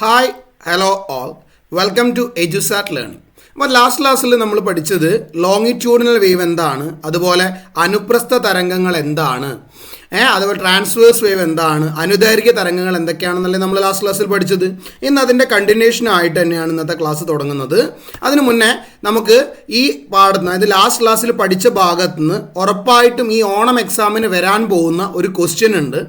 Hi hello all welcome to Edusat learning. അപ്പോൾ last ക്ലാസ്സിൽ നമ്മൾ പഠിച്ചത് ലോങ്ങിറ്റ്യൂഡിനൽ വേവ് എന്താണ്, അതുപോലെ അനുപ്രസ്ഥ തരംഗങ്ങൾ എന്താണ്, അതുപോലെ ട്രാൻസ്വേഴ്സ് വേവ് എന്താണ്, അനുദൈർഘ്യ തരംഗങ്ങൾ എന്തൊക്കെയാണെന്നല്ലേ നമ്മൾ ലാസ്റ്റ് ക്ലാസ്സിൽ പഠിച്ചത്. ഇന്ന് അതിൻ്റെ കണ്ടിന്യൂഷൻ ആയിട്ട് തന്നെയാണ് ഇന്നത്തെ ക്ലാസ് തുടങ്ങുന്നത്. അതിനു മുന്നേ നമുക്ക് ഈ ഇത് ലാസ്റ്റ് ക്ലാസ്സിൽ പഠിച്ച ഭാഗത്ത് നിന്ന് ഉറപ്പായിട്ടും ഈ ഓണം എക്സാമിന് വരാൻ പോകുന്ന ഒരു ക്വസ്റ്റ്യൻ ഉണ്ട്.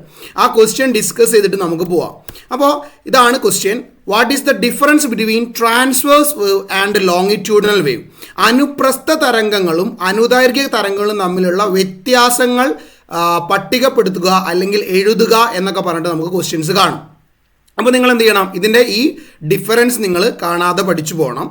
ആ ക്വസ്റ്റ്യൻ ഡിസ്കസ് ചെയ്തിട്ട് നമുക്ക് പോവാം. അപ്പോൾ ഇതാണ് question. What is the difference between transverse wave and longitudinal wave? അനുപ്രസ്ഥ തരംഗങ്ങളും അനുദൈർഘ്യ തരംഗങ്ങളും തമ്മിലുള്ള വ്യത്യാസങ്ങൾ പട്ടികപ്പെടുത്തുക അല്ലെങ്കിൽ എഴുതുക എന്നൊക്കെ പറഞ്ഞിട്ട് നമുക്ക് ക്വസ്റ്റ്യൻസ് കാണും. അപ്പോൾ നിങ്ങൾ എന്ത് ചെയ്യണം? ഇതിൻ്റെ ഈ ഡിഫറൻസ് നിങ്ങൾ കാണാതെ പഠിച്ചു പോകണം.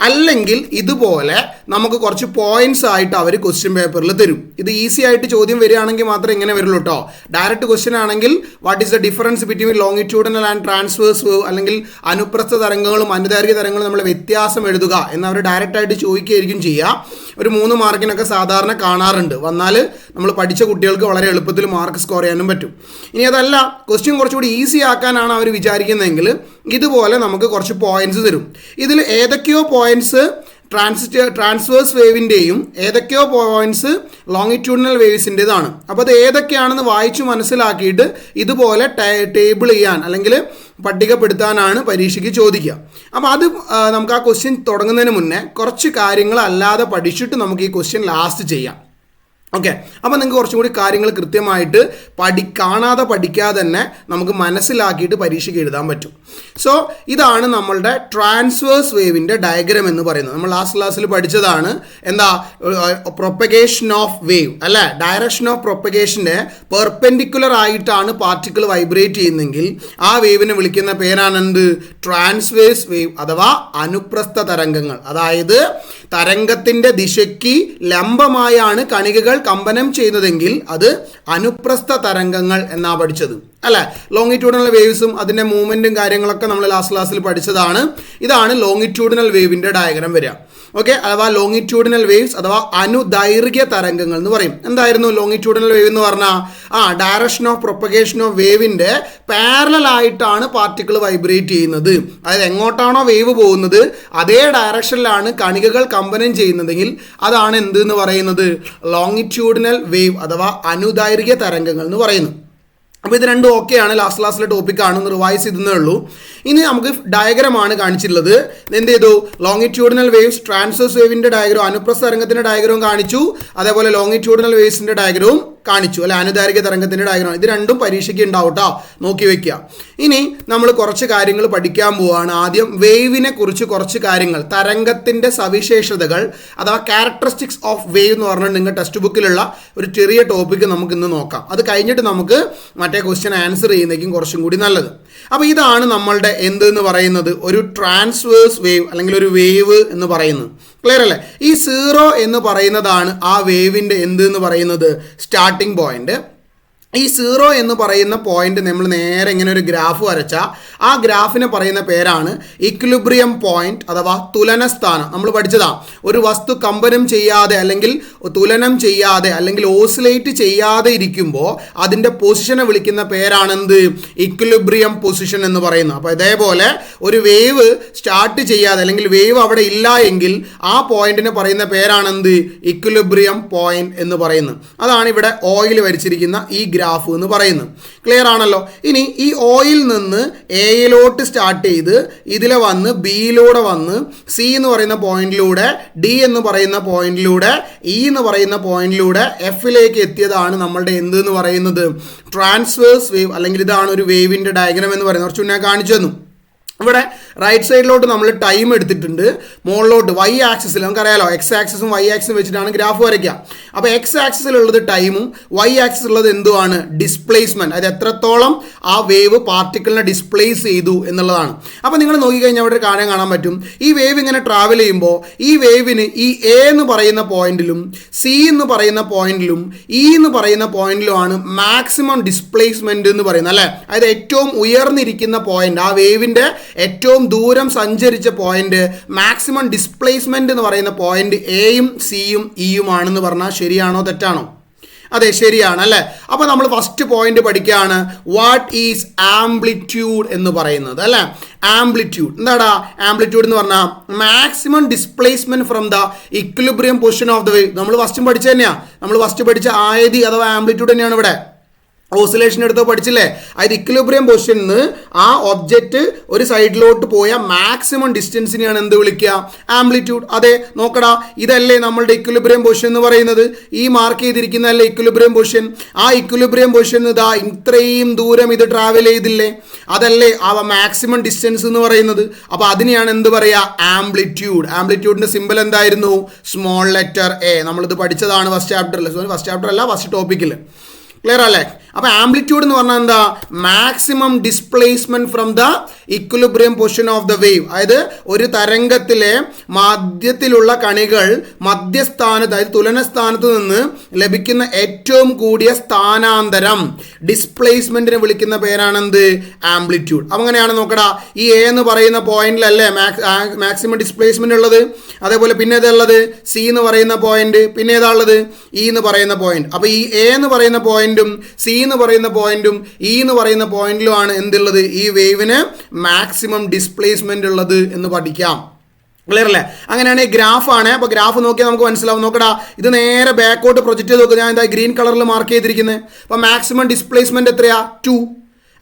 അല്ലെങ്കിൽ ഇതുപോലെ നമുക്ക് കുറച്ച് പോയിന്റ്സ് ആയിട്ട് അവർ ക്വസ്റ്റ്യൻ പേപ്പറിൽ തരും. ഇത് ഈസി ആയിട്ട് ചോദ്യം വരികയാണെങ്കിൽ മാത്രമേ ഇങ്ങനെ വരുള്ളൂ കേട്ടോ. ഡയറക്റ്റ് ക്വസ്റ്റ്യൻ ആണെങ്കിൽ what is the difference between longitudinal and transverse wave, അല്ലെങ്കിൽ അനുപ്രസ്ഥ തരംഗങ്ങളും അനുദൈർഘ്യ തരംഗങ്ങളും നമ്മൾ വ്യത്യാസം എഴുതുക എന്ന് അവർ ഡയറക്റ്റ് ആയിട്ട് ചോദിക്കുകയായിരിക്കും ചെയ്യുക. ഒരു 3 മാർക്കിനൊക്കെ സാധാരണ കാണാറുണ്ട്. വന്നാൽ നമ്മൾ പഠിച്ച കുട്ടികൾക്ക് വളരെ എളുപ്പത്തിൽ മാർക്ക് സ്കോർ ചെയ്യാനും പറ്റും. ഇനി അതല്ല, ക്വസ്റ്റ്യൻ കുറച്ചുകൂടി ഈസി ആക്കാനാണ് അവർ വിചാരിക്കുന്നതെങ്കിൽ ഇതുപോലെ നമുക്ക് കുറച്ച് പോയിന്റ്സ് തരും. ഇതിൽ ഏതൊക്കെയോ പോയിന്റ്സ് ട്രാൻസ്വേഴ്സ് വേവിൻ്റെയും ഏതൊക്കെയോ പോയിന്റ്സ് ലോങ്ങിറ്റ്യൂഡിനൽ വേവ്സിൻ്റെതാണ്. അപ്പോൾ അത് ഏതൊക്കെയാണെന്ന് വായിച്ചു മനസ്സിലാക്കിയിട്ട് ഇതുപോലെ ടേബിൾ ചെയ്യാൻ അല്ലെങ്കിൽ പട്ടികപ്പെടുത്താനാണ് പരീക്ഷയ്ക്ക് ചോദിക്കുക. അപ്പോൾ അത് നമുക്ക് ആ ക്വസ്റ്റ്യൻ തുടങ്ങുന്നതിന് മുന്നേ കുറച്ച് കാര്യങ്ങൾ അല്ലാതെ പഠിച്ചിട്ട് നമുക്ക് ഈ ക്വസ്റ്റ്യൻ ലാസ്റ്റ് ചെയ്യാം. ഓക്കെ, അപ്പോൾ നിങ്ങൾക്ക് കുറച്ചും കൂടി കാര്യങ്ങൾ കൃത്യമായിട്ട് കാണാതെ പഠിക്കാതെ തന്നെ നമുക്ക് മനസ്സിലാക്കിയിട്ട് പരീക്ഷയ്ക്ക് എഴുതാൻ പറ്റും. സോ ഇതാണ് നമ്മളുടെ ട്രാൻസ്വേഴ്സ് വേവിൻ്റെ ഡയഗ്രാം എന്ന് പറയുന്നത്. നമ്മൾ ലാസ്റ്റ് ക്ലാസ്സിൽ പഠിച്ചതാണ്. എന്താ? പ്രൊപ്പഗേഷൻ ഓഫ് വേവ് അല്ലേ? ഡയറക്ഷൻ ഓഫ് പ്രൊപ്പഗേഷൻ്റെ പെർപെൻഡിക്കുലർ ആയിട്ടാണ് പാർട്ടിക്കിൾ വൈബ്രേറ്റ് ചെയ്യുന്നതെങ്കിൽ ആ വേവിനെ വിളിക്കുന്ന പേരാണ് എന്ത്? ട്രാൻസ്വേഴ്സ് വേവ് അഥവാ അനുപ്രസ്ഥ തരംഗങ്ങൾ. അതായത് തരംഗത്തിൻ്റെ ദിശയ്ക്ക് ലംബമായാണ് കണികകൾ കമ്പനം ചെയ്യുന്നതെങ്കിൽ അത് അനുപ്രസ്ഥ തരംഗങ്ങൾ എന്നാ പഠിച്ചത് അല്ലേ? ലോങ്ങിറ്റ്യൂഡിനൽ വേവ്സും അതിൻ്റെ മൂവ്മെൻറ്റും കാര്യങ്ങളൊക്കെ നമ്മൾ ലാസ്റ്റ് ക്ലാസ്സിൽ പഠിച്ചതാണ്. ഇതാണ് ലോങ്ങിറ്റ്യൂഡിനൽ വേവിൻ്റെ ഡയഗ്രാം വരിക. ഓക്കെ, അഥവാ ലോങ്ങിറ്റ്യൂഡിനൽ വേവ്സ് അഥവാ അനുദൈർഘ്യ തരംഗങ്ങൾ എന്ന് പറയും. എന്തായിരുന്നു ലോങ്ങിറ്റ്യൂഡിനൽ വേവ് എന്ന് പറഞ്ഞാൽ? ഡയറക്ഷൻ ഓഫ് പ്രൊപ്പഗേഷൻ ഓഫ് വേവിൻ്റെ പാരലൽ ആയിട്ടാണ് പാർട്ടിക്കിൾ വൈബ്രേറ്റ് ചെയ്യുന്നത്. അതായത് എങ്ങോട്ടാണോ വേവ് പോകുന്നത് അതേ ഡയറക്ഷനിലാണ് കണികകൾ കമ്പനം ചെയ്യുന്നതെങ്കിൽ അതാണ് എന്ത് എന്ന് പറയുന്നത്? ലോങ്ങിറ്റ്യൂഡിനൽ വേവ് അഥവാ അനുദൈർഘ്യ തരംഗങ്ങൾ എന്ന് പറയുന്നത്. അപ്പോൾ ഇത് രണ്ടും ഓക്കെയാണ്. ലാസ്റ്റ് ക്ലാസ്സിലെ ടോപ്പിക്കാണ്, ഒന്ന് റിവൈസ് ചെയ്തേ ഉള്ളൂ. ഇനി നമുക്ക് ഡയഗ്രമാണ് കാണിച്ചിട്ടുള്ളത്. എന്ത് ചെയ്തു? ലോങ്ങിറ്റ്യൂഡിനൽ വേവ്സ്, ട്രാൻസ്വേഴ്സ് വേവിൻ്റെ ഡയഗ്രം, അനുപ്രസ്ഥ തരംഗത്തിൻ്റെ ഡയഗ്രവും കാണിച്ചു, അതേപോലെ ലോങ്ങിറ്റ്യൂഡിനൽ വേവ്സിൻ്റെ ഡയഗ്രവും കാണിച്ചു അല്ലെ? അനുദൈർഘ്യ തരംഗത്തിൻ്റെ ഡയഗ്രം. ഇത് രണ്ടും പരീക്ഷയ്ക്ക് ഉണ്ടാവും കേട്ടോ, നോക്കി വെക്കുക. ഇനി നമ്മൾ കുറച്ച് കാര്യങ്ങൾ പഠിക്കാൻ പോവുകയാണ്. ആദ്യം വേവിനെ കുറിച്ച് കുറച്ച് കാര്യങ്ങൾ, തരംഗത്തിൻ്റെ സവിശേഷതകൾ അഥവാ ക്യാരക്ടറിസ്റ്റിക്സ് ഓഫ് വേവ് എന്ന് പറഞ്ഞാൽ നിങ്ങൾ ടെക്സ്റ്റ് ബുക്കിലുള്ള ഒരു ചെറിയ ടോപ്പിക്ക് നമുക്ക് ഇന്ന് നോക്കാം. അത് കഴിഞ്ഞിട്ട് നമുക്ക് മറ്റേ ക്വസ്റ്റ്യൻ ആൻസർ ചെയ്യുന്നതായിരിക്കും കുറച്ചും കൂടി നല്ലത്. അപ്പോൾ ഇതാണ് നമ്മളുടെ എന്ത് എന്ന് പറയുന്നത്? ഒരു ട്രാൻസ്വേഴ്സ് വേവ് അല്ലെങ്കിൽ ഒരു വേവ് എന്ന് പറയുന്നത്. ക്ലിയർ അല്ലേ? ഈ 0 എന്ന് പറയുന്നതാണ് ആ വേവിൻ്റെ എന്ത് എന്ന് പറയുന്നത്? Starting point. ഈ 0 എന്ന് പറയുന്ന പോയിന്റ് നമ്മൾ നേരെ ഇങ്ങനെ ഒരു ഗ്രാഫ് വരച്ചാൽ ആ ഗ്രാഫിനെ പറയുന്ന പേരാണ് ഇക്വിലിബ്രിയം പോയിന്റ് അഥവാ തുലനസ്ഥാനം. നമ്മൾ പഠിച്ചതാ, ഒരു വസ്തു കമ്പനം ചെയ്യാതെ അല്ലെങ്കിൽ തുലനം ചെയ്യാതെ അല്ലെങ്കിൽ ഓസിലേറ്റ് ചെയ്യാതെ ഇരിക്കുമ്പോൾ അതിൻ്റെ പൊസിഷനെ വിളിക്കുന്ന പേരാണെന്ത്? ഇക്വിലിബ്രിയം പൊസിഷൻ എന്ന് പറയുന്നത്. അപ്പോൾ ഇതേപോലെ ഒരു വേവ് സ്റ്റാർട്ട് ചെയ്യാതെ അല്ലെങ്കിൽ വേവ് അവിടെ ഇല്ല എങ്കിൽ ആ പോയിന്റിനെ പറയുന്ന പേരാണെന്ത്? ഇക്വിലിബ്രിയം പോയിന്റ് എന്ന് പറയുന്നത്. അതാണ് ഇവിടെ ഓയിൽ വരച്ചിരിക്കുന്ന ഈ ഗ്രാഫ് എന്ന് പറയുന്നത്. ക്ലിയർ ആണല്ലോ? ഇനി ഈ ഓയിൽ നിന്ന് എയിലോട്ട് സ്റ്റാർട്ട് ചെയ്ത് ഇതിലെ വന്ന് ബിയിലൂടെ വന്ന് സി എന്ന് പറയുന്ന പോയിന്റിലൂടെ ഡി എന്ന് പറയുന്ന പോയിന്റിലൂടെ ഇ എന്ന് പറയുന്ന പോയിന്റിലൂടെ എഫിലേക്ക് എത്തിയതാണ് നമ്മളുടെ എന്ത് എന്ന് പറയുന്നത്? Transverse wave. അല്ലെങ്കിൽ ഇതാണ് ഒരു വേവിൻ്റെ ഡയഗ്രാം എന്ന് പറയുന്നത്. കുറച്ച് മുന്നേ കാണിച്ചു തന്നു. ഇവിടെ റൈറ്റ് സൈഡിലോട്ട് നമ്മൾ ടൈം എടുത്തിട്ടുണ്ട്, മുകളിലോട്ട് വൈ ആക്സിസിൽ നമുക്കറിയാലോ എക്സ് ആക്സിസും വൈ ആക്സിസും വെച്ചിട്ടാണ് ഗ്രാഫ് വരയ്ക്കുക. അപ്പോൾ എക്സ് ആക്സിസിലുള്ളത് ടൈമും വൈ ആക്സിസിലുള്ളത് എന്തുവാണ്? ഡിസ്പ്ലേസ്മെൻറ്റ്. അത് എത്രത്തോളം ആ വേവ് പാർട്ടിക്കിളിനെ ഡിസ്പ്ലേസ് ചെയ്തു എന്നുള്ളതാണ്. അപ്പോൾ നിങ്ങൾ നോക്കിക്കഴിഞ്ഞാൽ അവിടെ ഒരു കാര്യം കാണാൻ പറ്റും. ഈ വേവ് ഇങ്ങനെ ട്രാവൽ ചെയ്യുമ്പോൾ ഈ വേവിന് ഈ എ എന്ന് പറയുന്ന പോയിന്റിലും സി എന്ന് പറയുന്ന പോയിന്റിലും ഇ എന്ന് പറയുന്ന പോയിന്റിലുമാണ് മാക്സിമം ഡിസ്പ്ലേസ്മെൻറ്റ് എന്ന് പറയുന്നത് അല്ലേ? അതായത് ഏറ്റവും ഉയർന്നിരിക്കുന്ന പോയിന്റ്, ആ വേവിൻ്റെ ഏറ്റവും ദൂരം സഞ്ചരിച്ച പോയിന്റ്, മാക്സിമം ഡിസ്പ്ലേസ്മെന്റ് എന്ന് പറയുന്ന പോയിന്റ് എയും സിയും ഇയുമാണെന്ന് പറഞ്ഞാൽ ശരിയാണോ തെറ്റാണോ? അതെ, ശരിയാണ് അല്ലേ. അപ്പോൾ നമ്മൾ ഫസ്റ്റ് പോയിന്റ് പഠിക്കുകയാണ്, വാട്ട് ഈസ് ആംപ്ലിറ്റ്യൂഡ് എന്ന് പറയുന്നത് അല്ലേ. ആംപ്ലിറ്റ്യൂഡ് എന്താടാ? ആംപ്ലിറ്റ്യൂഡ് എന്ന് പറഞ്ഞാൽ maximum displacement from the equilibrium position of the wave. നമ്മൾ ഫസ്റ്റ് പഠിച്ച തന്നെയാണ്, നമ്മൾ ഫസ്റ്റ് പഠിച്ച ആയതി അഥവാ ആംപ്ലിറ്റ്യൂഡ് തന്നെയാണ് ഇവിടെ. ഓസിലേഷൻ എടുത്തോ പഠിച്ചില്ലേ? അതായത് ഇക്വിലിബ്രിയം പൊസിഷനിൽ നിന്ന് ആ ഒബ്ജക്റ്റ് ഒരു സൈഡിലോട്ട് പോയ മാക്സിമം ഡിസ്റ്റൻസിനെയാണ് എന്ത് വിളിക്കുക? ആംപ്ലിറ്റ്യൂഡ്. അതെ, നോക്കടാ, ഇതല്ലേ നമ്മളുടെ ഇക്വിലിബ്രിയം പൊസിഷൻ എന്ന് പറയുന്നത്. ഈ മാർക്ക് ചെയ്തിരിക്കുന്നതല്ലേ ഇക്വിലിബ്രിയം പൊസിഷൻ. ആ ഇക്വിലിബ്രിയം പൊസിഷൻ ഇതാ ഇത്രയും ദൂരം ഇത് ട്രാവൽ ചെയ്തില്ലേ, അതല്ലേ ആ മാക്സിമം ഡിസ്റ്റൻസ് എന്ന് പറയുന്നത്. അപ്പോൾ അതിനെയാണ് എന്ത് പറയുക? ആംപ്ലിറ്റ്യൂഡ്. ആംപ്ലിറ്റ്യൂഡിന്റെ സിമ്പിൾ എന്തായിരുന്നു? Small letter A. നമ്മളിത് പഠിച്ചതാണ് ഫസ്റ്റ് ചാപ്റ്ററിൽ. ഫസ്റ്റ് ചാപ്റ്റർ അല്ല, ഫസ്റ്റ് ടോപ്പിക്കിൽ. ക്ലിയർ അല്ലേ? അപ്പോൾ ആംപ്ലിറ്റ്യൂഡ് എന്ന് പറഞ്ഞാൽ എന്താ? Maximum displacement from the equilibrium position of the wave. അതായത് ഒരു തരംഗത്തിലെ മധ്യത്തിലുള്ള കണികൾ മധ്യസ്ഥാനത്ത്, അതായത് തുലനസ്ഥാനത്ത് നിന്ന് ലഭിക്കുന്ന ഏറ്റവും കൂടിയ സ്ഥാനാന്തരം, ഡിസ്പ്ലേസ്മെന്റിനെ വിളിക്കുന്ന പേരാണെന്ത്? ആംപ്ലിറ്റ്യൂഡ്. അപ്പം അങ്ങനെയാണ് നോക്കടാ, ഈ എ എന്ന് പറയുന്ന പോയിന്റിലല്ലേ മാക്സിമം ഡിസ്പ്ലേസ്മെന്റ് ഉള്ളത്. അതേപോലെ പിന്നെ ഏതുള്ളത്? സി എന്ന് പറയുന്ന പോയിന്റ്. പിന്നെ ഏതാ ഉള്ളത്? ഇ എന്ന് പറയുന്ന പോയിന്റ്. അപ്പോൾ ഈ എ എന്ന് പറയുന്ന പോയിന്റും സി എന്ന് പറയുന്ന പോയിന്റും ഇ എന്ന് പറയുന്ന പോയിന്റിലുമാണ് എന്തുള്ളത്? ഈ വേവിന് മാക്സിമം ഡിസ്പ്ലേസ്മെന്റ് ഉള്ളത് എന്ന് പഠിക്കാം. ക്ലിയർ അല്ലേ? അങ്ങനെയാണെങ്കിൽ ഗ്രാഫാണ്. അപ്പോൾ ഗ്രാഫ് നോക്കിയാൽ നമുക്ക് മനസ്സിലാവും. നോക്കടാ, ഇത് നേരെ ബാക്കോട്ട് പ്രൊജക്റ്റ് ചെയ്ത് നോക്കുക. ഞാൻ എന്താ ഗ്രീൻ കളറിൽ മാർക്ക് ചെയ്തിരിക്കുന്നത്. അപ്പോൾ മാക്സിമം ഡിസ്പ്ലേസ്മെന്റ് എത്രയാ? 2.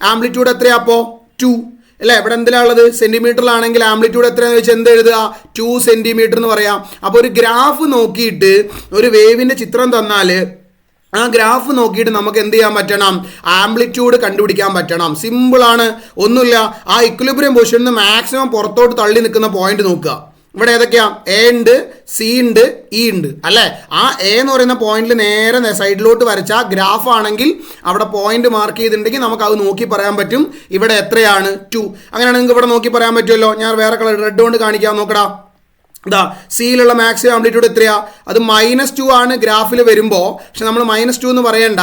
ആംപ്ലിറ്റ്യൂഡ് എത്രയാ? അപ്പോൾ 2 അല്ലേ. ഇവിടെ എന്തിലാണുള്ളത്? സെന്റിമീറ്ററിലാണെങ്കിൽ ആംപ്ലിറ്റ്യൂഡ് എത്രയാണെന്ന് വെച്ചാൽ എന്ത് എഴുതുക? 2 സെന്റിമീറ്റർ എന്ന് പറയാം. അപ്പോൾ ഒരു ഗ്രാഫ് നോക്കിയിട്ട് ഒരു വേവിന്റെ ചിത്രം തന്നാൽ ആ ഗ്രാഫ് നോക്കിയിട്ട് നമുക്ക് എന്ത് ചെയ്യാൻ പറ്റണം? ആംപ്ലിറ്റ്യൂഡ് കണ്ടുപിടിക്കാൻ പറ്റണം. സിമ്പിളാണ്, ഒന്നുമില്ല. ആ ഇക്വിലിബ്രിയം പൊസിഷനിൽ നിന്ന് മാക്സിമം പുറത്തോട്ട് തള്ളി നിൽക്കുന്ന പോയിന്റ് നോക്കുക. ഇവിടെ ഏതൊക്കെയാ? എ ഉണ്ട്, സി ഉണ്ട്, ഇ ഉണ്ട് അല്ലേ. ആ എ എന്ന് പറയുന്ന പോയിന്റിൽ നേരെ സൈഡിലോട്ട് വരച്ച ഗ്രാഫ് ആണെങ്കിൽ അവിടെ പോയിന്റ് മാർക്ക് ചെയ്തിട്ടുണ്ടെങ്കിൽ നമുക്ക് അത് നോക്കി പറയാൻ പറ്റും ഇവിടെ എത്രയാണ്? 2. അങ്ങനെയാണെങ്കിൽ നിങ്ങൾക്ക് ഇവിടെ നോക്കി പറയാൻ പറ്റുമല്ലോ. ഞാൻ വേറെ കളർ റെഡ് കൊണ്ട് കാണിക്കാം. നോക്കടാ, ഇതാ സിയിലുള്ള മാക്സിമം ആംപ്ലിറ്റ്യൂഡ് എത്രയാ? അത് -2 ആണ് ഗ്രാഫിൽ വരുമ്പോൾ. പക്ഷെ നമ്മൾ -2 എന്ന് പറയണ്ട.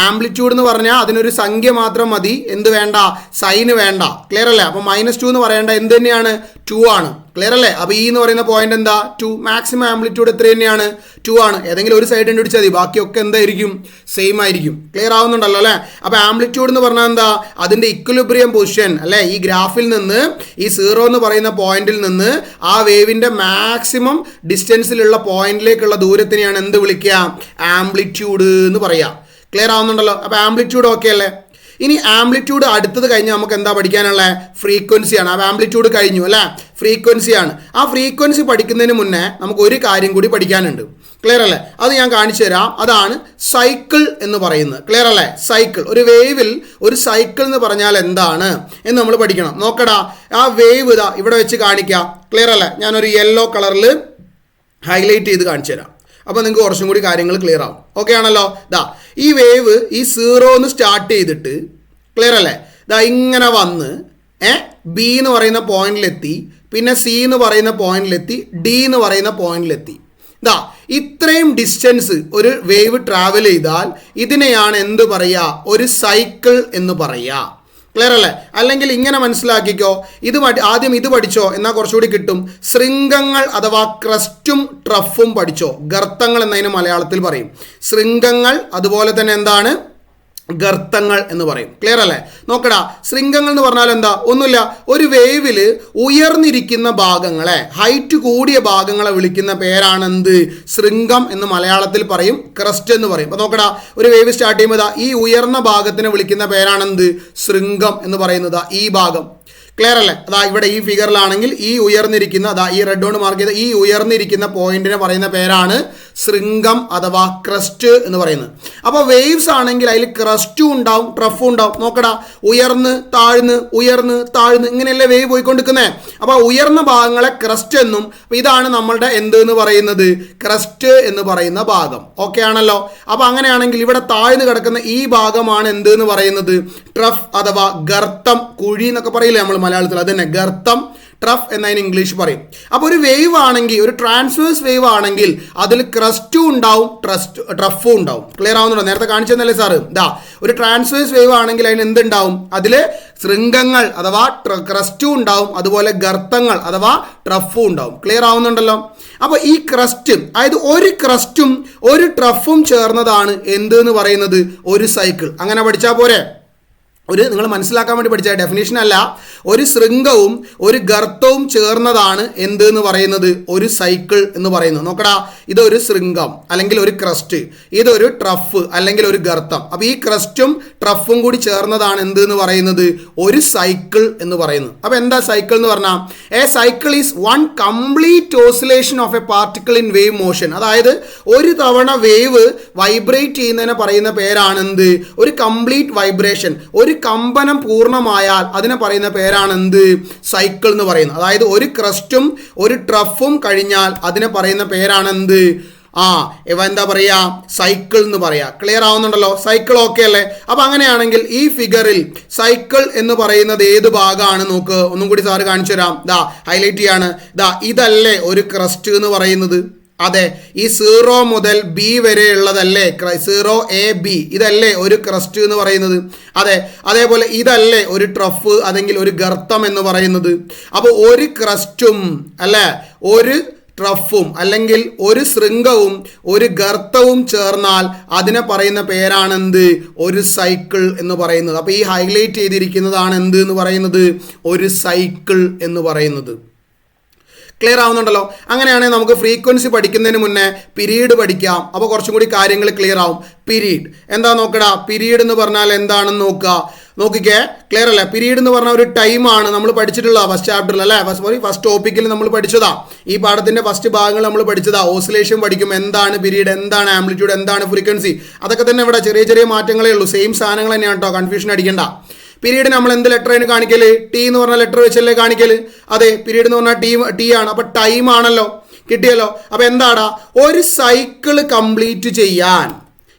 ആംപ്ലിറ്റ്യൂഡ് എന്ന് പറഞ്ഞാൽ അതിനൊരു സംഖ്യ മാത്രം മതി. എന്ത് വേണ്ട? സൈന് വേണ്ട. ക്ലിയർ അല്ലേ? അപ്പോൾ -2 എന്ന് പറയണ്ട. എന്ത് തന്നെയാണ്? 2 ആണ്. ക്ലിയർ അല്ലേ? അപ്പോൾ ഈ എന്ന് പറയുന്ന പോയിന്റ് എന്താ? 2. മാക്സിമം ആംപ്ലിറ്റ്യൂഡ് എത്ര തന്നെയാണ്? 2 ആണ്. ഏതെങ്കിലും ഒരു സൈഡ് കണ്ടുപിടിച്ചാൽ മതി, ബാക്കിയൊക്കെ എന്തായിരിക്കും? സെയിം ആയിരിക്കും. ക്ലിയർ ആവുന്നുണ്ടല്ലോ അല്ലേ? അപ്പോൾ ആംപ്ലിറ്റ്യൂഡ് എന്ന് പറഞ്ഞാൽ എന്താ? അതിൻ്റെ ഇക്വിലിബ്രിയം പൊസിഷൻ അല്ലേ. ഈ ഗ്രാഫിൽ നിന്ന് ഈ 0 എന്ന് പറയുന്ന പോയിന്റിൽ നിന്ന് ആ വേവിൻ്റെ മാക്സിമം ഡിസ്റ്റൻസിലുള്ള പോയിന്റിലേക്കുള്ള ദൂരത്തിനെയാണ് എന്ത് വിളിക്കുക? ആംപ്ലിറ്റ്യൂഡ് എന്ന് പറയുക. ക്ലിയർ ആവുന്നുണ്ടല്ലോ? അപ്പോൾ ആംപ്ലിറ്റ്യൂഡ് ഓക്കെ അല്ലേ? ഇനി ആംപ്ലിറ്റ്യൂഡ് അടുത്തത് കഴിഞ്ഞ് നമുക്ക് എന്താ പഠിക്കാനുള്ളത്? ഫ്രീക്വൻസിയാണ്. അപ്പോൾ ആംപ്ലിറ്റ്യൂഡ് കഴിഞ്ഞു അല്ലേ? ഫ്രീക്വൻസിയാണ്. ആ ഫ്രീക്വൻസി പഠിക്കുന്നതിന് മുന്നേ നമുക്ക് ഒരു കാര്യം കൂടി പഠിക്കാനുണ്ട്. ക്ലിയർ അല്ലേ? അത് ഞാൻ കാണിച്ചു തരാം. അതാണ് സൈക്കിൾ എന്ന് പറയുന്നത്. ക്ലിയർ അല്ലേ? സൈക്കിൾ. ഒരു വേവിൽ ഒരു സൈക്കിൾ എന്ന് പറഞ്ഞാൽ എന്താണ് എന്ന് നമ്മൾ പഠിക്കണം. നോക്കടാ, ആ വേവ് ഇതാ ഇവിടെ വെച്ച് കാണിക്കാം. ക്ലിയർ അല്ലേ? ഞാനൊരു യെല്ലോ കളറിൽ ഹൈലൈറ്റ് ചെയ്ത് കാണിച്ചു തരാം. അപ്പോൾ നിങ്ങൾക്ക് കുറച്ചും കൂടി കാര്യങ്ങൾ ക്ലിയർ ആവും. ഓക്കെ ആണല്ലോ? ദാ ഈ വേവ് ഈ 0 എന്ന് സ്റ്റാർട്ട് ചെയ്തിട്ട്, ക്ലിയർ അല്ലേ, ദാ ഇങ്ങനെ വന്ന് ബി എന്ന് പറയുന്ന പോയിന്റിലെത്തി, പിന്നെ സി എന്ന് പറയുന്ന പോയിന്റിലെത്തി, ഡി എന്ന് പറയുന്ന പോയിന്റിലെത്തി. ദാ ഇത്രയും ഡിസ്റ്റൻസ് ഒരു വേവ് ട്രാവൽ ചെയ്താൽ ഇതിനെയാണ് എന്ത് പറയുക? ഒരു സൈക്കിൾ എന്ന് പറയുക. ക്ലിയർ അല്ലേ? അല്ലെങ്കിൽ ഇങ്ങനെ മനസ്സിലാക്കിക്കോ, ഇത് ആദ്യം ഇത് പഠിച്ചോ, എന്നാൽ കുറച്ചുകൂടി കിട്ടും. ശൃംഗങ്ങൾ അഥവാ ക്രസ്റ്റും ട്രഫും പഠിച്ചോ. ഗർത്തങ്ങൾ എന്നതിന് മലയാളത്തിൽ പറയും. ശൃംഗങ്ങൾ, അതുപോലെ തന്നെ എന്താണ്? ഗർത്തങ്ങൾ എന്ന് പറയും. ക്ലിയർ അല്ലേ? നോക്കടാ, ശൃംഗങ്ങൾ എന്ന് പറഞ്ഞാൽ എന്താ? ഒന്നുമില്ല. ഒരു വേവിൽ ഉയർന്നിരിക്കുന്ന ഭാഗങ്ങളെ, ഹൈറ്റ് കൂടിയ ഭാഗങ്ങളെ വിളിക്കുന്ന പേരാണ് എന്ത്? ശൃംഗം എന്ന് മലയാളത്തിൽ പറയും, ക്രസ്റ്റ് എന്ന് പറയും. അപ്പോൾ നോക്കടാ, ഒരു വേവ് സ്റ്റാർട്ട് ചെയ്യുമ്പോൾ ഈ ഉയർന്ന ഭാഗത്തിനെ വിളിക്കുന്ന പേരാണ് എന്ത്? ശൃംഗം എന്ന് പറയുന്നത് ഈ ഭാഗം. ക്ലിയർ അല്ലേ? അതാ ഇവിടെ ഈ ഫിഗറിലാണെങ്കിൽ ഈ ഉയർന്നിരിക്കുന്ന, അതാ ഈ റെഡ് കൊണ്ട് മാർക്ക് ചെയ്ത ഈ ഉയർന്നിരിക്കുന്ന പോയിന്റിനെ പറയുന്ന പേരാണ് ശൃംഗം അഥവാ ക്രസ്റ്റ് എന്ന് പറയുന്നത്. അപ്പോൾ വേവ്സ് ആണെങ്കിൽ അതിൽ ക്രസ്റ്റും ഉണ്ടാവും, ട്രഫും ഉണ്ടാവും. നോക്കടാ, ഉയർന്ന് താഴ്ന്ന് ഉയർന്ന് താഴ്ന്ന് ഇങ്ങനെയല്ലേ വേവ് പോയിക്കൊണ്ടിരിക്കുന്നത്. അപ്പോൾ ഉയർന്ന ഭാഗങ്ങളെ ക്രസ്റ്റ് എന്നും, ഇതാണ് നമ്മളുടെ എന്ത് എന്ന് പറയുന്നത്? ക്രസ്റ്റ് എന്ന് പറയുന്ന ഭാഗം. ഓക്കെ ആണല്ലോ? അപ്പോൾ അങ്ങനെയാണെങ്കിൽ ഇവിടെ താഴ്ന്ന് കിടക്കുന്ന ഈ ഭാഗമാണ് എന്ത് എന്ന് പറയുന്നത്? ട്രഫ് അഥവാ ഗർത്തം, കുഴി എന്നൊക്കെ പറയില്ലേ നമ്മൾ മലയാളത്തിൽ? അത് തന്നെ ഗർത്തം, ട്രഫ് എന്നതിന് ഇംഗ്ലീഷ് പറയും. അപ്പോൾ ഒരു വേവ് ആണെങ്കിൽ, ഒരു ട്രാൻസ്വേഴ്സ് വേവ് ആണെങ്കിൽ അതിൽ ക്രസ്റ്റും ഉണ്ടാവും ട്രഫും ഉണ്ടാവും. ക്ലിയർ ആവുന്നുണ്ടോ? നേരത്തെ കാണിച്ചതല്ലേ സാറ്? ഒരു ട്രാൻസ്വേഴ്സ് വേവ് ആണെങ്കിൽ അതിന് എന്തുണ്ടാവും? അതിൽ ശൃംഗങ്ങൾ അഥവാ ക്രസ്റ്റും ഉണ്ടാവും, അതുപോലെ ഗർത്തങ്ങൾ അഥവാ ട്രഫും ഉണ്ടാവും. ക്ലിയർ ആവുന്നുണ്ടല്ലോ? അപ്പോൾ ഈ ക്രസ്റ്റ്, അതായത് ഒരു ക്രസ്റ്റും ഒരു ട്രഫും ചേർന്നതാണ് എന്ത് എന്ന് പറയുന്നത്? ഒരു സൈക്കിൾ. അങ്ങനെ പഠിച്ചാൽ പോരെ? നിങ്ങൾ മനസ്സിലാക്കാൻ വേണ്ടി പഠിച്ച ഡെഫിനേഷൻ അല്ല. ഒരു ശൃംഗവും ഒരു ഗർത്തവും ചേർന്നതാണ് എന്ത് എന്ന് പറയുന്നത്? ഒരു സൈക്കിൾ എന്ന് പറയുന്നത്. നോക്കടാ, ഇതൊരു ശൃംഗം അല്ലെങ്കിൽ ഒരു ക്രസ്റ്റ്, ഇതൊരു ട്രഫ് അല്ലെങ്കിൽ ഒരു ഗർത്തം. അപ്പോൾ ഈ ക്രസ്റ്റും ട്രഫും കൂടി ചേർന്നതാണ് എന്ത് എന്ന് പറയുന്നത്? ഒരു സൈക്കിൾ എന്ന് പറയുന്നത്. അപ്പോൾ എന്താ സൈക്കിൾ എന്ന് പറഞ്ഞാൽ? A cycle is one complete oscillation of A particle in wave motion. അതായത് ഒരു തവണ വേവ് വൈബ്രേറ്റ് ചെയ്യുന്നതിനെ പറയുന്ന പേരാണ് എന്ത്? ഒരു കംപ്ലീറ്റ് വൈബ്രേഷൻ. ഒരു കമ്പനം പൂർണ്ണമായാൽ അതിനെ പറയുന്ന പേരാണ് എന്ത്? സൈക്കിൾ എന്ന് പറയുന്നത്. അതായത് ഒരു ക്രസ്റ്റും ഒരു ട്രഫും കഴിഞ്ഞാൽ അതിനെ പറയുന്ന പേരാണ് എന്ത്? എന്താ പറയാ? സൈക്കിൾ എന്ന് പറയാ. ക്ലിയർ ആവുന്നുണ്ടല്ലോ? സൈക്കിൾ ഓക്കെ അല്ലേ? അപ്പൊ അങ്ങനെയാണെങ്കിൽ ഈ ഫിഗറിൽ സൈക്കിൾ എന്ന് പറയുന്നത് ഏത് ഭാഗമാണ്? നോക്ക്, ഒന്നും കൂടി സാറ് കാണിച്ചു തരാം. ഹൈലൈറ്റ് ചെയ്യാണ്. ഇതല്ലേ ഒരു ക്രസ്റ്റ് എന്ന് പറയുന്നത്? അതെ, ഈ 0 മുതൽ ബി വരെ ഉള്ളതല്ലേ 0A-B, ഇതല്ലേ ഒരു ക്രസ്റ്റ് എന്ന് പറയുന്നത്? അതെ, അതേപോലെ ഇതല്ലേ ഒരു ട്രഫ് അല്ലെങ്കിൽ ഒരു ഗർത്തം എന്ന് പറയുന്നത്? അപ്പോൾ ഒരു ക്രസ്റ്റും അല്ലേ ഒരു ട്രഫും അല്ലെങ്കിൽ ഒരു ശൃംഗവും ഒരു ഗർത്തവും ചേർന്നാൽ അതിനെ പറയുന്ന പേരാണെന്ത്? ഒരു സൈക്കിൾ എന്ന് പറയുന്നത്. അപ്പോൾ ഈ ഹൈലൈറ്റ് ചെയ്തിരിക്കുന്നതാണ് എന്ത് എന്ന് പറയുന്നത്? ഒരു സൈക്കിൾ എന്ന് പറയുന്നത്. ക്ലിയർ ആവുന്നുണ്ടല്ലോ? അങ്ങനെയാണെങ്കിൽ നമുക്ക് ഫ്രീക്വൻസി പഠിക്കുന്നതിന് മുന്നേ പീരീഡ് പഠിക്കാം. അപ്പോൾ കുറച്ചും കൂടി കാര്യങ്ങൾ ക്ലിയർ ആവും. പീരീഡ് എന്താ നോക്കടാ? പീരീഡ് എന്ന് പറഞ്ഞാൽ എന്താണെന്ന് നോക്കിക്കേ. ക്ലിയർ അല്ലേ? പീരീഡ് എന്ന് പറഞ്ഞാൽ ഒരു ടൈമാണ്. നമ്മൾ പഠിച്ചിട്ടുള്ള ഫസ്റ്റ് ചാപ്റ്ററിൽ അല്ലേ, ഫസ്റ്റ് ടോപ്പിക്കിൽ നമ്മൾ പഠിച്ചതാ. ഈ പാഠത്തിന്റെ ഫസ്റ്റ് ഭാഗങ്ങൾ നമ്മൾ പഠിച്ചതാ. ഓസിലേഷൻ പഠിക്കും. എന്താണ് പീരീഡ്, എന്താണ് ആംപ്ലിറ്റ്യൂഡ്, എന്താണ് ഫ്രീക്വൻസി, അതൊക്കെ തന്നെ ഇവിടെ ചെറിയ ചെറിയ മാറ്റങ്ങളേ ഉള്ളൂ. സെയിം സാധനങ്ങൾ തന്നെയാണ് കേട്ടോ, കൺഫ്യൂഷൻ അടിക്കണ്ട. പീരീഡ് നമ്മൾ എന്ത് ലെറ്ററാണ് കാണിക്കല്? ടി എന്ന് പറഞ്ഞ ലെറ്റർ വെച്ചല്ലേ കാണിക്കല്? അതെ, പീരീഡ് എന്ന് പറഞ്ഞാൽ ടി ആണ്. അപ്പൊ ടൈം ആണല്ലോ, കിട്ടിയല്ലോ. അപ്പൊ എന്താടാ? ഒരു സൈക്കിള് കംപ്ലീറ്റ് ചെയ്യാൻ.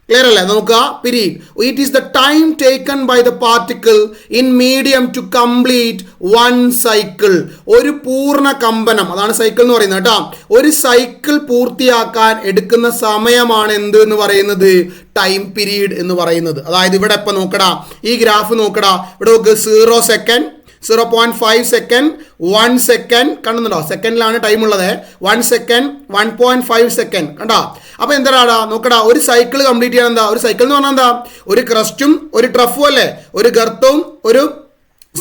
ക്ലിയർ അല്ലേ? നോക്കുക, period it is the time taken by the particle in medium to complete one cycle. ഒരു പൂർണ്ണ കമ്പനം, അതാണ് സൈക്കിൾ എന്ന് പറയുന്നത് കേട്ടോ. ഒരു സൈക്കിൾ പൂർത്തിയാക്കാൻ എടുക്കുന്ന സമയമാണ് എന്ത് എന്ന് പറയുന്നത്? ടൈം പീരീഡ് എന്ന് പറയുന്നത്. അതായത് ഇവിടെ ഇപ്പം നോക്കടാ, ഈ ഗ്രാഫ് നോക്കടാ, ഇവിടെ നോക്ക് 0 സെക്കൻഡ്, 0.5 സെക്കൻഡ്, 1 സെക്കൻഡ്. കാണുന്നുണ്ടോ? സെക്കൻഡിലാണ് ടൈം ഉള്ളത്. 1 സെക്കൻഡ്, 1.5 സെക്കൻഡ്. കണ്ടോ? അപ്പൊ എന്താടാ നോക്കടാ, ഒരു സൈക്കിൾ കംപ്ലീറ്റ് ചെയ്യാൻ എന്താ? ഒരു സൈക്കിൾ എന്ന് പറഞ്ഞാൽ എന്താ? ഒരു ക്രസ്റ്റും ഒരു ട്രഫും അല്ലേ, ഒരു ഗർത്തവും ഒരു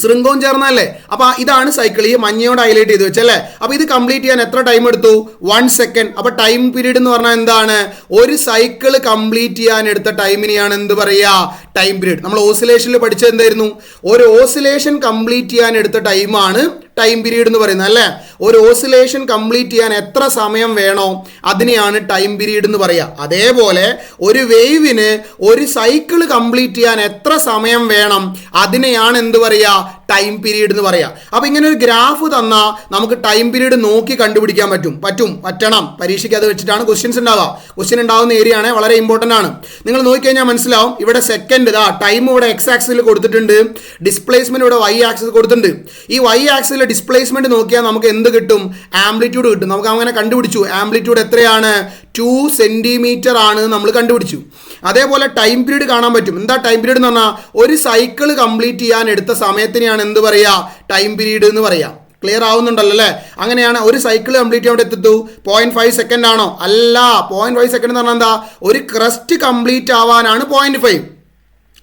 ശൃംഗവും ചേർന്നല്ലേ? അപ്പൊ ഇതാണ് സൈക്കിൾ. ഈ മഞ്ഞയോട് ഹൈലൈറ്റ് ചെയ്ത് വെച്ചല്ലേ? അപ്പൊ ഇത് കംപ്ലീറ്റ് ചെയ്യാൻ എത്ര ടൈം എടുത്തു? 1 സെക്കൻഡ്. അപ്പൊ ടൈം പീരീഡ് എന്ന് പറഞ്ഞാൽ എന്താണ്? ഒരു സൈക്കിൾ കംപ്ലീറ്റ് ചെയ്യാൻ എടുത്ത ടൈമിനെയാണ് എന്ത് പറയാ? Time period. നമ്മൾ ഓസിലേഷനിൽ പഠിച്ചത് എന്തായിരുന്നു? ഒരു ഓസിലേഷൻ കംപ്ലീറ്റ് ചെയ്യാൻ എടുത്ത ടൈമാണ് ടൈം പീരീഡ് എന്ന് പറയുന്നത് അല്ലേ? ഒരു ഓസിലേഷൻ കംപ്ലീറ്റ് ചെയ്യാൻ എത്ര സമയം വേണോ അതിനെയാണ് ടൈം പീരീഡ് എന്ന് പറയുക. അതേപോലെ ഒരു വേവിന് ഒരു സൈക്കിൾ കംപ്ലീറ്റ് ചെയ്യാൻ എത്ര സമയം വേണം അതിനെയാണ് എന്ത് പറയുക? ടൈം പീരീഡ് എന്ന് പറയാം. അപ്പൊ ഇങ്ങനെ ഒരു ഗ്രാഫ് തന്നാൽ നമുക്ക് ടൈം പീരീഡ് നോക്കി കണ്ടുപിടിക്കാൻ പറ്റണം. പരീക്ഷയ്ക്ക് അത് വെച്ചിട്ടാണ് ക്വസ്റ്റ്യൻസ് ഉണ്ടാവുക. ക്വസ്റ്റ്യൻ ഉണ്ടാവുന്ന ഏരിയ ആണ്, വളരെ ഇമ്പോർട്ടൻ്റ് ആണ്. നിങ്ങൾ നോക്കിക്കഴിഞ്ഞാൽ മനസ്സിലാവും. ഇവിടെ സെക്കൻഡ് ടൈം ഇവിടെ എക്സ് ആക്സിൽ കൊടുത്തിട്ടുണ്ട്, ഡിസ്പ്ലേസ്മെന്റ് ഇവിടെ വൈ ആക്സിൽ കൊടുത്തിട്ടുണ്ട്. ഈ വൈ ആക്സിലെ ഡിസ്പ്ലേസ്മെന്റ് നോക്കിയാൽ നമുക്ക് എന്ത് കിട്ടും? ആംപ്ലിറ്റ്യൂഡ് കിട്ടും. നമുക്ക് അങ്ങനെ കണ്ടുപിടിച്ചു. ആംപ്ലിറ്റ്യൂഡ് എത്രയാണ്? 2 സെന്റിമീറ്റർ ആണ് നമ്മൾ കണ്ടുപിടിച്ചു. അതേപോലെ ടൈം പീരീഡ് കാണാൻ പറ്റും. എന്താ ടൈം പീരീഡ് എന്ന് പറഞ്ഞാൽ? ഒരു സൈക്കിൾ കംപ്ലീറ്റ് ചെയ്യാൻ എടുത്ത സമയത്തിനെയാണ് എന്ത് പറയുക? ടൈം പീരീഡ് എന്ന് പറയാം. ക്ലിയർ ആവുന്നുണ്ടല്ലോ അല്ലേ? അങ്ങനെയാണ് ഒരു സൈക്കിൾ കംപ്ലീറ്റ് ചെയ്യാൻ എത്തുന്നു. 0.5 സെക്കൻഡ് ആണോ? അല്ല. 0.5 സെക്കൻഡ് എന്ന് പറഞ്ഞാൽ എന്താ? ഒരു ക്രസ്റ്റ് കംപ്ലീറ്റ് ആവാനാണ് 0.5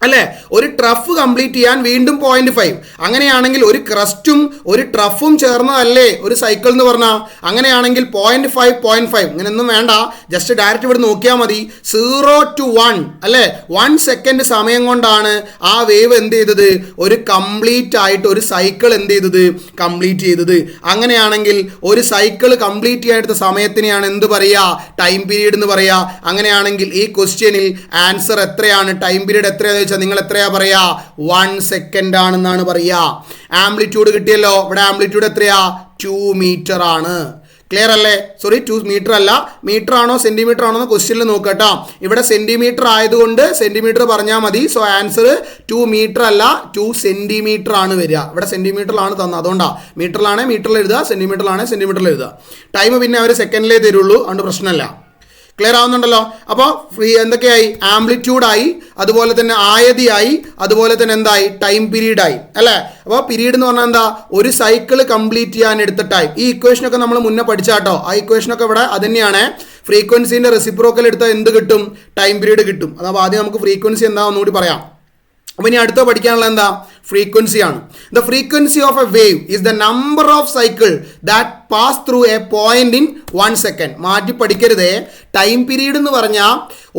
അല്ലേ? ഒരു ട്രഫ് കംപ്ലീറ്റ് ചെയ്യാൻ വീണ്ടും 0.5. അങ്ങനെയാണെങ്കിൽ ഒരു ക്രസ്റ്റും ഒരു ട്രഫും ചേർന്നതല്ലേ ഒരു സൈക്കിൾ എന്ന് പറഞ്ഞാൽ? അങ്ങനെയാണെങ്കിൽ 0.5 ഇങ്ങനെയൊന്നും വേണ്ട, ജസ്റ്റ് ഡയറക്റ്റ് ഇവിടെ നോക്കിയാൽ മതി. 0 to 1 അല്ലേ? 1 സെക്കൻഡ് സമയം കൊണ്ടാണ് ആ വേവ് എന്ത് ചെയ്തത്? ഒരു കംപ്ലീറ്റ് ആയിട്ട് ഒരു സൈക്കിൾ എന്ത് ചെയ്തത്? കംപ്ലീറ്റ് ചെയ്തത്. അങ്ങനെയാണെങ്കിൽ ഒരു സൈക്കിൾ കംപ്ലീറ്റ് ചെയ്യാൻ എടുത്ത സമയത്തിനെയാണ് എന്ത് പറയുക? ടൈം പീരീഡ് എന്ന് പറയുക. അങ്ങനെയാണെങ്കിൽ ഈ ക്വസ്റ്റ്യനിൽ ആൻസർ എത്രയാണ്? ടൈം പീരീഡ് എത്രയാണെന്ന് വെച്ചാൽ നിങ്ങൾ എത്രയാ പറയാ? 1 സെക്കൻഡ് ആണെന്നാണ് പറയാ. ആംപ്ലിറ്റ്യൂഡ് കിട്ടിയല്ലോ. ഇവിടെ ആംപ്ലിറ്റ്യൂഡ് എത്രയാ? 2 മീറ്റർ ആണ്. ക്ലിയർ അല്ലേ? സോറി 2 മീറ്റർ അല്ല, മീറ്റർ ആണോ സെന്റിമീറ്റർ ആണോ എന്ന് ക്വസ്റ്റ്യനിൽ നോക്കട്ടോ. ഇവിടെ സെന്റിമീറ്റർ ആയതുകൊണ്ട് സെന്റിമീറ്റർ പറഞ്ഞാൽ മതി. സോ ആൻസർ 2 മീറ്റർ അല്ല 2 സെന്റിമീറ്റർ ആണ് വരിക. ഇവിടെ സെന്റിമീറ്ററിലാണ് തന്നത്, അതുകൊണ്ടാണ് മീറ്ററിലാണെ മീറ്ററിൽ എഴുതുക, സെന്റിമീറ്ററിലാണെ സെന്റിമീറ്ററിൽ എഴുതുക. ടൈം പിന്നെ അവർ സെക്കൻഡിലേ തരുള്ളൂ, അതുകൊണ്ട് പ്രശ്നമല്ല. ക്ലിയർ ആവുന്നുണ്ടല്ലോ? അപ്പോൾ എന്തൊക്കെയായി? ആംപ്ലിറ്റ്യൂഡായി, അതുപോലെ തന്നെ ആയതിയായി, അതുപോലെ തന്നെ എന്തായി? ടൈം പീരീഡായി അല്ലേ? അപ്പോൾ പീരീഡ് എന്ന് പറഞ്ഞാൽ എന്താ? ഒരു സൈക്കിൾ കംപ്ലീറ്റ് ചെയ്യാൻ എടുത്ത ടൈം. ഈ ഇക്വേഷനൊക്കെ നമ്മൾ മുന്നേ പഠിച്ചാട്ടോ. ആ ഇക്വേഷനൊക്കെ ഇവിടെ അത് തന്നെയാണ്. ഫ്രീക്വൻസിൻ്റെ റെസിപ്രോക്കൽ എടുത്താൽ എന്ത് കിട്ടും? ടൈം പീരീഡ് കിട്ടും. അപ്പോൾ ആദ്യം നമുക്ക് ഫ്രീക്വൻസി എന്താണെന്ന് കൂടി പറയാം. അപ്പോൾ ഇനി അടുത്ത പഠിക്കാനുള്ള എന്താ? ഫ്രീക്വൻസി ആണ്. The frequency of A wave is the number of cycle that pass through A point in 1 second. മാറ്റി പഠിക്കരുതേ. ടൈം പീരീഡ് എന്ന് പറഞ്ഞാൽ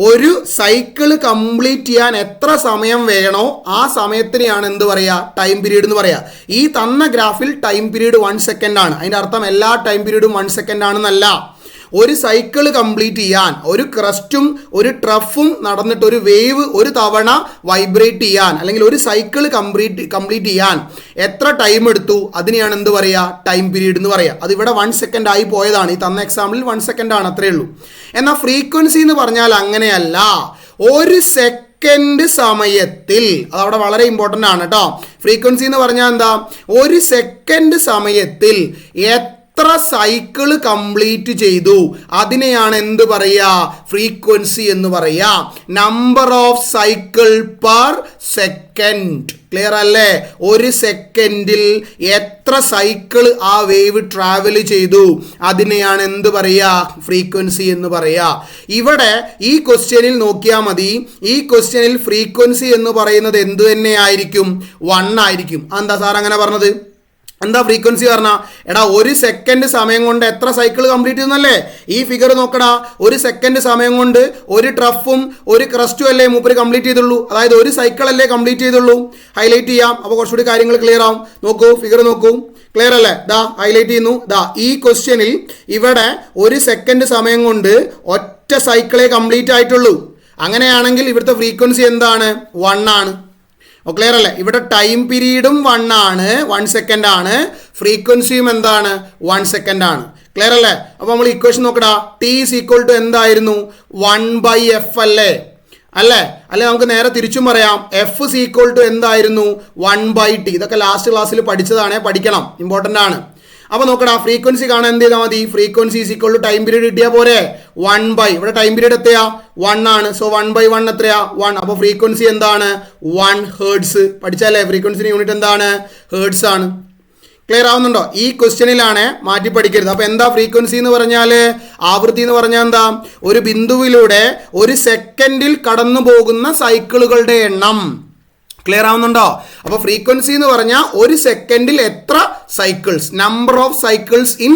ഒരു സൈക്കിൾ കംപ്ലീറ്റ് ചെയ്യാൻ എത്ര സമയം വേണോ ആ സമയത്തിനെയാണ് എന്ത് പറയുക? ടൈം പീരീഡ് എന്ന് പറയുക. ഈ തന്ന ഗ്രാഫിൽ ടൈം പീരീഡ് 1 സെക്കൻഡ് ആണ്. അതിൻ്റെ അർത്ഥം എല്ലാ ടൈം പീരീഡും 1 സെക്കൻഡ് ആണെന്നല്ല. ഒരു സൈക്കിൾ കംപ്ലീറ്റ് ചെയ്യാൻ, ഒരു ക്രസ്റ്റും ഒരു ട്രഫും നടന്നിട്ട് ഒരു വേവ് ഒരു തവണ വൈബ്രേറ്റ് ചെയ്യാൻ, അല്ലെങ്കിൽ ഒരു സൈക്കിൾ കംപ്ലീറ്റ് ചെയ്യാൻ എത്ര ടൈം എടുത്തു, അതിനെയാണ് എന്ത് പറയുക? ടൈം പീരീഡ് എന്ന് പറയുക. അത് ഇവിടെ 1 സെക്കൻഡ് ആയി പോയതാണ്. ഈ തന്ന എക്സാമ്പിളിൽ 1 സെക്കൻഡ് ആണ്, അത്രയേ ഉള്ളൂ. എന്നാൽ ഫ്രീക്വൻസി എന്ന് പറഞ്ഞാൽ അങ്ങനെയല്ല. ഒരു സെക്കൻഡ് സമയത്തിൽ, അതവിടെ വളരെ ഇമ്പോർട്ടൻ്റ് ആണ് കേട്ടോ. ഫ്രീക്വൻസി എന്ന് പറഞ്ഞാൽ എന്താ? ഒരു സെക്കൻഡ് സമയത്തിൽ എത്ര സൈക്കിൾ കംപ്ലീറ്റ് ചെയ്തു അതിനെയാണ് എന്ത് പറയുക? ഫ്രീക്വൻസി എന്ന് പറയുക. Number of cycle per second. Clear അല്ലേ? ഒരു സെക്കൻഡിൽ എത്ര സൈക്കിൾ ആ വേവ് ട്രാവൽ ചെയ്തു അതിനെയാണ് എന്ത് പറയുക? ഫ്രീക്വൻസി എന്ന് പറയുക. ഇവിടെ ഈ ക്വസ്റ്റ്യനിൽ നോക്കിയാൽ മതി. ഈ ക്വസ്റ്റ്യനിൽ ഫ്രീക്വൻസി എന്ന് പറയുന്നത് എന്ത് തന്നെ ആയിരിക്കും? 1 ആയിരിക്കും. എന്താ സാർ അങ്ങനെ പറഞ്ഞത്? എന്താ ഫ്രീക്വൻസി പറഞ്ഞാൽ? എടാ ഒരു സെക്കൻഡ് സമയം കൊണ്ട് എത്ര സൈക്കിൾ കംപ്ലീറ്റ് ചെയ്യുന്നല്ലേ? ഈ ഫിഗർ നോക്കടാ. ഒരു സെക്കൻഡ് സമയം കൊണ്ട് ഒരു ട്രഫും ഒരു ക്രസ്റ്റും അല്ലേ മൂപ്പര് കംപ്ലീറ്റ് ചെയ്തുള്ളൂ. അതായത് ഒരു സൈക്കിൾ അല്ലേ കംപ്ലീറ്റ് ചെയ്തുള്ളൂ. ഹൈലൈറ്റ് ചെയ്യാം, അപ്പോൾ കുറച്ചുകൂടി കാര്യങ്ങൾ ക്ലിയർ ആവും. നോക്കൂ, ഫിഗർ നോക്കൂ. ക്ലിയർ അല്ലേ? ദാ ഹൈലൈറ്റ് ചെയ്യുന്നു. ദാ ഈ ക്വസ്റ്റ്യനിൽ ഇവിടെ ഒരു സെക്കൻഡ് സമയം കൊണ്ട് ഒറ്റ സൈക്കിളേ കംപ്ലീറ്റ് ആയിട്ടുള്ളൂ. അങ്ങനെയാണെങ്കിൽ ഇവിടുത്തെ ഫ്രീക്വൻസി എന്താണ്? 1 ആണ്. ക്ലിയർ അല്ലേ? ഇവിടെ ടൈം പീരീഡും 1 ആണ്, 1 സെക്കൻഡ് ആണ്. ഫ്രീക്വൻസിയും എന്താണ്? 1 സെക്കൻഡ് ആണ്. ക്ലിയർ അല്ലേ? അപ്പോൾ നമ്മൾ ഇക്വേഷൻ നോക്കടാ. ടി ഈസ് ഈക്വൽ ടു എന്തായിരുന്നു? 1/f അല്ലേ? അല്ലേ? നമുക്ക് നേരെ തിരിച്ചും പറയാം. എഫ് ഈസ് ഈക്വൽ ടു എന്തായിരുന്നു? 1/t. ഇതൊക്കെ ലാസ്റ്റ് ക്ലാസ്സിൽ പഠിച്ചതാണ്, പഠിക്കണം, ഇമ്പോർട്ടൻ്റ് ആണ്. അപ്പോൾ നോക്കടാ, ഫ്രീക്വൻസി കാണാൻ എന്ത് ചെയ്താൽ മതി? Frequency is equal to time period കിട്ടിയാൽ പോരെ? 1/. ഇവിടെ ടൈം പീരീഡ് എത്രയാ? 1 ആണ്. സോ 1/1 എത്രയാ? 1. അപ്പോൾ ഫ്രീക്വൻസി എന്താണ്? 1 ഹേർട്സ്. പഠിച്ചാലേ? ഫ്രീക്വൻസിന്റെ യൂണിറ്റ് എന്താണ്? ഹേർട്സ് ആണ്. ക്ലിയർ ആവുന്നുണ്ടോ? ഈ ക്വസ്റ്റ്യനിലാണ്, മാറ്റി പഠിക്കരുത്. അപ്പോൾ എന്താ ഫ്രീക്വൻസി എന്ന് പറഞ്ഞാൽ? ആവൃത്തി എന്ന് പറഞ്ഞാൽ എന്താ? ഒരു ബിന്ദുവിലൂടെ ഒരു സെക്കൻഡിൽ കടന്നു പോകുന്ന സൈക്കിളുകളുടെ എണ്ണം. ക്ലിയർ ആവുന്നുണ്ടോ? അപ്പോൾ ഫ്രീക്വൻസി എന്ന് പറഞ്ഞാൽ ഒരു സെക്കൻഡിൽ എത്ര cycles, number of cycles in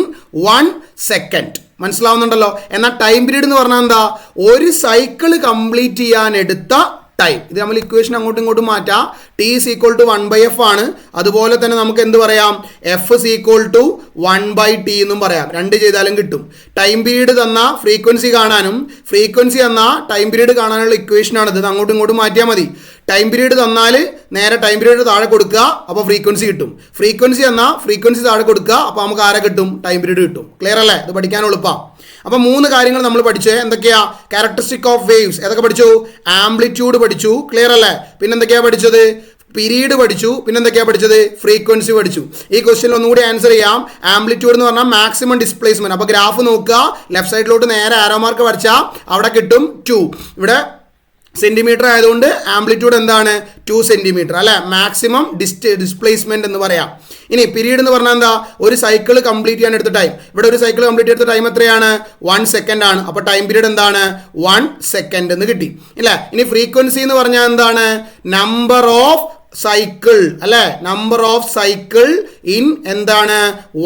1 second. മനസ്സിലാവുന്നുണ്ടല്ലോ? എന്നാൽ ടൈം പീരീഡ് എന്ന് പറഞ്ഞാൽ എന്താ? ഒരു സൈക്കിൾ കംപ്ലീറ്റ് ചെയ്യാൻ എടുത്ത ടൈം. ഇത് നമ്മൾ ഇക്വേഷൻ അങ്ങോട്ടും ഇങ്ങോട്ടും മാറ്റാം. T is equal to 1/f ആണ്. അതുപോലെ തന്നെ നമുക്ക് എന്ത് പറയാം? F is equal to 1/t എന്നും പറയാം. 2 ചെയ്താലും കിട്ടും. ടൈം പീരീഡ് തന്ന ഫ്രീക്വൻസി കാണാനും ഫ്രീക്വൻസി തന്ന ടൈം പീരീഡ് കാണാനുള്ള ഇക്വേഷനാണിത്. ഇത് അങ്ങോട്ടും ഇങ്ങോട്ടും മാറ്റിയാൽ മതി. ടൈം പീരീഡ് തന്നാൽ നേരെ ടൈം പീരീഡ് താഴെ കൊടുക്കുക, അപ്പോൾ ഫ്രീക്വൻസി കിട്ടും. ഫ്രീക്വൻസി തന്നാൽ ഫ്രീക്വൻസി താഴെ കൊടുക്കുക, അപ്പോൾ നമുക്ക് ആരെ കിട്ടും? ടൈം പീരീഡ് കിട്ടും. ക്ലിയർ അല്ലേ? ഇത് പഠിക്കാൻ എളുപ്പമാണ്. അപ്പോൾ 3 കാര്യങ്ങൾ നമ്മൾ പഠിച്ചത് എന്തൊക്കെയാ? ക്യാരക്ടറിസ്റ്റിക് ഓഫ് വേവ്സ് ഏതൊക്കെ പഠിച്ചു? ആംപ്ലിറ്റ്യൂഡ് പഠിച്ചു. ക്ലിയർ അല്ലേ? പിന്നെ എന്തൊക്കെയാണ് പഠിച്ചത്? പീരീഡ് പഠിച്ചു. പിന്നെ എന്തൊക്കെയാണ് പഠിച്ചത്? ഫ്രീക്വൻസി പഠിച്ചു. ഈ ക്വസ്റ്റ്യൻ ഒന്നുകൂടി ആൻസർ ചെയ്യാം. ആംപ്ലിറ്റ്യൂഡ് എന്ന് പറഞ്ഞാൽ മാക്സിമം ഡിസ്പ്ലേസ്മെന്റ്. അപ്പോൾ ഗ്രാഫ് നോക്കുക, ലെഫ്റ്റ് സൈഡിലോട്ട് നേരെ ആരോ മാർക്ക് വരച്ചാൽ അവിടെ കിട്ടും 2. ഇവിടെ സെന്റിമീറ്റർ ആയതുകൊണ്ട് ആംപ്ലിറ്റ്യൂഡ് എന്താണ്? 2 സെന്റിമീറ്റർ അല്ലെ? മാക്സിമം ഡിസ്പ്ലേസ്മെന്റ് എന്ന് പറയാം. ഇനി പീരീഡ് എന്ന് പറഞ്ഞാൽ എന്താ? ഒരു സൈക്കിൾ കംപ്ലീറ്റ് ചെയ്യാൻ എടുത്ത ടൈം. ഇവിടെ ഒരു സൈക്കിൾ കംപ്ലീറ്റ് എടുത്ത ടൈം എത്രയാണ്? 1 സെക്കൻഡ് ആണ്. അപ്പോൾ ടൈം പീരീഡ് എന്താണ്? 1 സെക്കൻഡ് എന്ന് കിട്ടി ഇല്ലേ? ഇനി ഫ്രീക്വൻസി എന്ന് പറഞ്ഞാൽ എന്താണ്? നമ്പർ ഓഫ് സൈക്കിൾ അല്ലെ? നമ്പർ ഓഫ് സൈക്കിൾ ഇൻ എന്താണ്?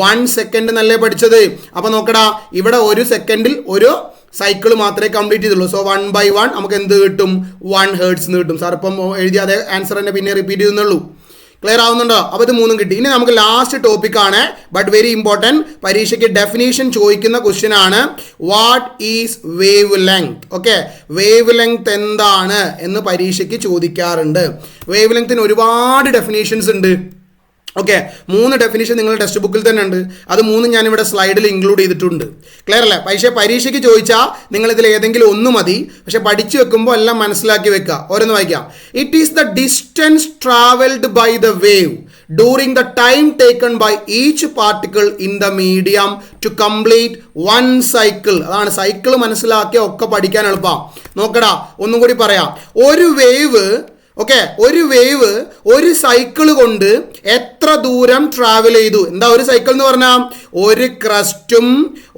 1 സെക്കൻഡ് എന്നല്ലേ പഠിച്ചത്. അപ്പോൾ നോക്കടാ, ഇവിടെ ഒരു സെക്കൻഡിൽ ഒരു സൈക്കിൾ മാത്രമേ കംപ്ലീറ്റ് ചെയ്തുള്ളൂ. സോ 1/1 നമുക്ക് എന്ത് കിട്ടും? 1 ഹേർട്സ് എന്ന് കിട്ടും. സാർ ഇപ്പം എഴുതിയ അതേ ആൻസർ തന്നെ പിന്നെ റിപ്പീറ്റ് ചെയ്യുന്നുള്ളൂ. ക്ലിയർ ആവുന്നുണ്ടോ? അപ്പോൾ ഇത് 3 കിട്ടി. ഇനി നമുക്ക് ലാസ്റ്റ് ടോപ്പിക്കാണ്, ബട്ട് വെരി ഇമ്പോർട്ടൻറ്റ്. പരീക്ഷയ്ക്ക് ഡെഫിനേഷൻ ചോദിക്കുന്ന ക്വസ്റ്റ്യൻ ആണ്. What is wave length? Okay, wave length എന്താണ് എന്ന് പരീക്ഷയ്ക്ക് ചോദിക്കാറുണ്ട്. വേവ് ലെങ്ത്തിന് ഒരുപാട് ഡെഫിനേഷൻസ് ഉണ്ട്. ഓക്കെ, 3 ഡെഫിനിഷൻ നിങ്ങളുടെ ടെക്സ്റ്റ് ബുക്കിൽ തന്നെ ഉണ്ട്. അത് 3 ഞാനിവിടെ സ്ലൈഡിൽ ഇൻക്ലൂഡ് ചെയ്തിട്ടുണ്ട്. ക്ലിയർ അല്ലേ? പക്ഷേ പരീക്ഷയ്ക്ക് ചോദിച്ചാൽ നിങ്ങൾ ഇതിൽ ഏതെങ്കിലും ഒന്ന് മതി. പക്ഷെ പഠിച്ചു വെക്കുമ്പോൾ എല്ലാം മനസ്സിലാക്കി വെക്കുക. ഓരോന്ന് വായിക്കാം. It is the distance travelled by the wave during the time taken by each particle in the medium to complete one cycle. അതാണ് സൈക്കിൾ മനസ്സിലാക്കിയ ഒക്കെ പഠിക്കാൻ എളുപ്പം. നോക്കടാ, ഒന്നും കൂടി പറയാം. ഒരു വേവ് ഒരു സൈക്കിൾ കൊണ്ട് എത്ര ദൂരം ട്രാവൽ ചെയ്തു? എന്താ ഒരു സൈക്കിൾ എന്ന് പറഞ്ഞാൽ? ഒരു ക്രസ്റ്റും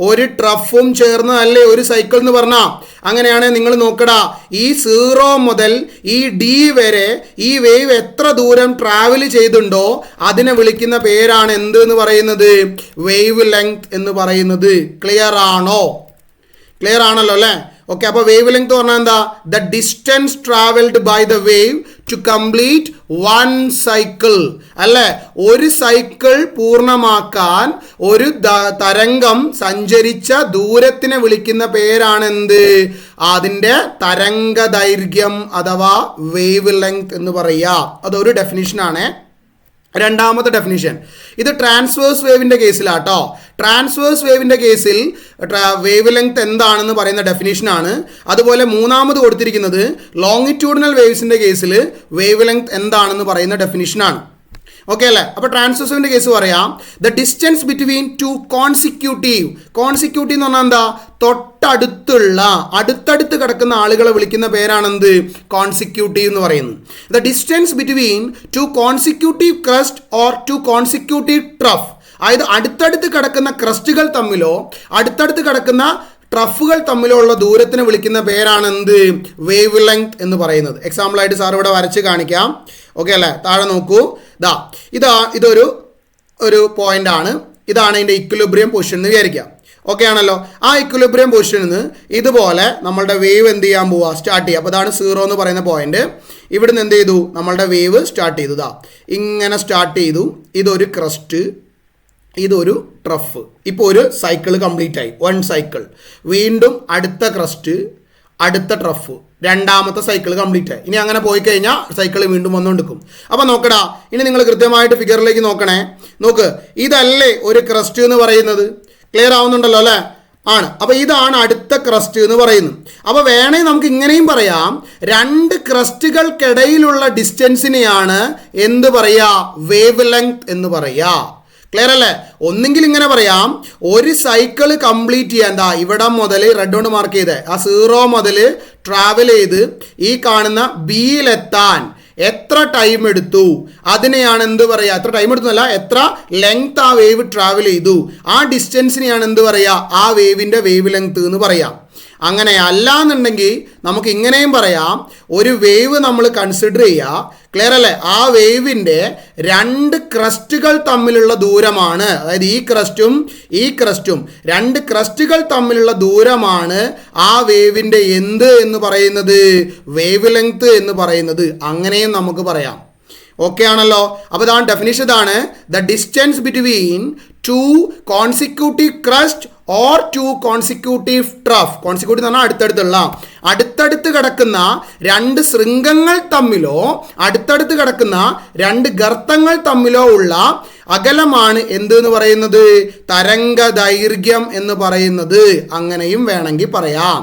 ഒരു ട്രഫും ചേർന്നതല്ലേ ഒരു സൈക്കിൾ എന്ന് പറഞ്ഞാൽ. അങ്ങനെയാണെങ്കിൽ നിങ്ങൾ നോക്കടാ, ഈ 0 മുതൽ ഈ D വരെ ഈ വേവ് എത്ര ദൂരം ട്രാവൽ ചെയ്തിട്ടുണ്ടോ അതിനെ വിളിക്കുന്ന പേരാണ് എന്ത് എന്ന് പറയുന്നത്? വേവ് ലെങ്ത് എന്ന് പറയുന്നത്. ക്ലിയർ ആണോ? ക്ലിയർ ആണല്ലോ അല്ലേ? ഓക്കെ, അപ്പോൾ വേവ് ലെങ്ത് പറഞ്ഞാൽ എന്താ? The distance travelled by the wave to complete one cycle അല്ലേ? ഒരു സൈക്കിൾ പൂർണ്ണമാക്കാൻ ഒരു തരംഗം സഞ്ചരിച്ച ദൂരത്തിനെ വിളിക്കുന്ന പേരാണ് എന്ത്? അതിൻ്റെ തരംഗ ദൈർഘ്യം അഥവാ വേവ് ലെങ്ത് എന്ന് പറയുക. അതൊരു ഡെഫിനിഷനാണ്. രണ്ടാമത്തെ ഡെഫിനിഷൻ, ഇത് ട്രാൻസ്വേഴ്സ് വേവിൻ്റെ കേസിലാട്ടോ. ട്രാൻസ്വേഴ്സ് വേവിൻ്റെ കേസിൽ വേവ് ലെങ്ത് എന്താണെന്ന് പറയുന്ന ഡെഫിനിഷനാണ്. അതുപോലെ മൂന്നാമത് കൊടുത്തിരിക്കുന്നത് ലോങ്ങിറ്റ്യൂഡിനൽ വേവ്സിൻ്റെ കേസിൽ വേവ് ലെങ്ത് എന്താണെന്ന് പറയുന്ന ഡെഫിനിഷനാണ്. ഓക്കെ അല്ലേ? അപ്പോൾ ട്രാൻസ്വേഴ്സ് വേവിൻ്റെ കേസ് പറയാം. The distance between two consecutive എന്ന് പറഞ്ഞാൽ എന്താ? അടുത്തടുത്ത് കിടക്കുന്ന ആളുകളെ വിളിക്കുന്ന പേരാണെന്ത്? കോൺസിക്യൂട്ടീവ് എന്ന് പറയുന്നത്. The distance between two consecutive crest or two consecutive trough, അതായത് അടുത്തടുത്ത് കിടക്കുന്ന ക്രസ്റ്റുകൾ തമ്മിലോ അടുത്തടുത്ത് കിടക്കുന്ന ട്രഫുകൾ തമ്മിലോ ഉള്ള ദൂരത്തിനെ വിളിക്കുന്ന പേരാണ് എന്ത്? വേവ് ലെങ്ത് എന്ന് പറയുന്നത്. എക്സാമ്പിളായിട്ട് സാർ ഇവിടെ വരച്ച് കാണിക്കാം. ഓക്കെ അല്ലേ? താഴെ നോക്കൂ. ഇതൊരു പോയിന്റ് ആണ്. ഇതാണ് ഇതിൻ്റെ ഇക്വിലിബ്രിയം പൊസിഷൻ എന്ന് വിചാരിക്കാം. ഓക്കെ ആണല്ലോ? ആ ഇക്വിലിബ്രിയം പൊസിഷനിൽ നിന്ന് ഇതുപോലെ നമ്മളുടെ വേവ് എന്ത് ചെയ്യാൻ പോവുക? സ്റ്റാർട്ട് ചെയ്യുക. അപ്പോൾ ഇതാണ് 0 എന്ന് പറയുന്ന പോയിന്റ്. ഇവിടുന്ന് എന്ത് ചെയ്തു? നമ്മളുടെ വേവ് സ്റ്റാർട്ട് ചെയ്തു. ഇങ്ങനെ സ്റ്റാർട്ട് ചെയ്തു. ഇതൊരു ക്രസ്റ്റ്, ഇതൊരു ട്രഫ്. ഇപ്പോൾ ഒരു സൈക്കിൾ കംപ്ലീറ്റ് ആയി, 1 സൈക്കിൾ. വീണ്ടും അടുത്ത ക്രസ്റ്റ്, അടുത്ത ട്രഫ്, രണ്ടാമത്തെ സൈക്കിൾ കംപ്ലീറ്റ് ആയി. ഇനി അങ്ങനെ പോയി കഴിഞ്ഞാൽ സൈക്കിൾ വീണ്ടും വന്നുകൊണ്ടിരിക്കും. അപ്പോൾ നോക്കടാ, ഇനി നിങ്ങൾ കൃത്യമായിട്ട് ഫിഗറിലേക്ക് നോക്കണേ. നോക്ക്, ഇതല്ലേ ഒരു ക്രസ്റ്റ് എന്ന് പറയുന്നത്? ക്ലിയർ ആവുന്നുണ്ടല്ലോ അല്ലേ? ആണ്. അപ്പോൾ ഇതാണ് അടുത്ത ക്രസ്റ്റ് എന്ന് പറയുന്നത്. അപ്പോൾ വേണേൽ നമുക്ക് ഇങ്ങനെയും പറയാം, 2 ക്രസ്റ്റുകൾക്കിടയിലുള്ള ഡിസ്റ്റൻസിനെയാണ് എന്ത് പറയുക? വേവ് ലെങ്ത് എന്ന് പറയുക. ക്ലിയർ അല്ലേ? ഒന്നെങ്കിൽ ഇങ്ങനെ പറയാം, ഒരു സൈക്കിൾ കംപ്ലീറ്റ് ചെയ്യാൻ ഇവിടെ മുതൽ റെഡ് കൊണ്ട് മാർക്ക് ചെയ്ത് ആ 0 മുതൽ ട്രാവൽ ചെയ്ത് ഈ കാണുന്ന ബിയിലെത്താൻ എത്ര ടൈം എടുത്തു അതിനെയാണ് എന്ത് പറയുക? എത്ര ടൈം എടുത്തുന്നല്ല, എത്ര ലെങ്ത് ആ വേവ് ട്രാവൽ ചെയ്തു, ആ ഡിസ്റ്റൻസിനെയാണ് എന്ത് പറയുക? ആ വേവിൻ്റെ വേവ് ലെങ്ത് എന്ന് പറയാം. അങ്ങനെ അല്ല എന്നുണ്ടെങ്കിൽ നമുക്ക് ഇങ്ങനെയും പറയാം, ഒരു വേവ് നമ്മൾ കൺസിഡർ ചെയ്യുക. ക്ലിയർ അല്ലേ? ആ വേവിൻ്റെ 2 ക്രസ്റ്റുകൾ തമ്മിലുള്ള ദൂരമാണ്, അതായത് ഈ ക്രസ്റ്റും 2 ക്രസ്റ്റുകൾ തമ്മിലുള്ള ദൂരമാണ് ആ വേവിൻ്റെ എന്ത് എന്ന് പറയുന്നത്? വേവ് ലെങ്ത് എന്ന് പറയുന്നത്. അങ്ങനെയും നമുക്ക് പറയാം. ഓക്കെ ആണല്ലോ? അപ്പോൾ ഇതാണ് ഡെഫിനിഷൻ. ഇതാണ് the distance between 2 consecutive crest or 2 consecutive trough. Consecutive എന്ന് പറഞ്ഞാൽ അടുത്തടുത്ത് കിടക്കുന്ന 2 ശൃംഖങ്ങൾ തമ്മിലോ അടുത്തടുത്ത് കിടക്കുന്ന 2 ഗർത്തങ്ങൾ തമ്മിലോ ഉള്ള അകലമാണ് എന്ത് എന്ന് പറയുന്നത്? തരംഗ ദൈർഘ്യം എന്ന് പറയുന്നത്. അങ്ങനെയും വേണമെങ്കിൽ പറയാം.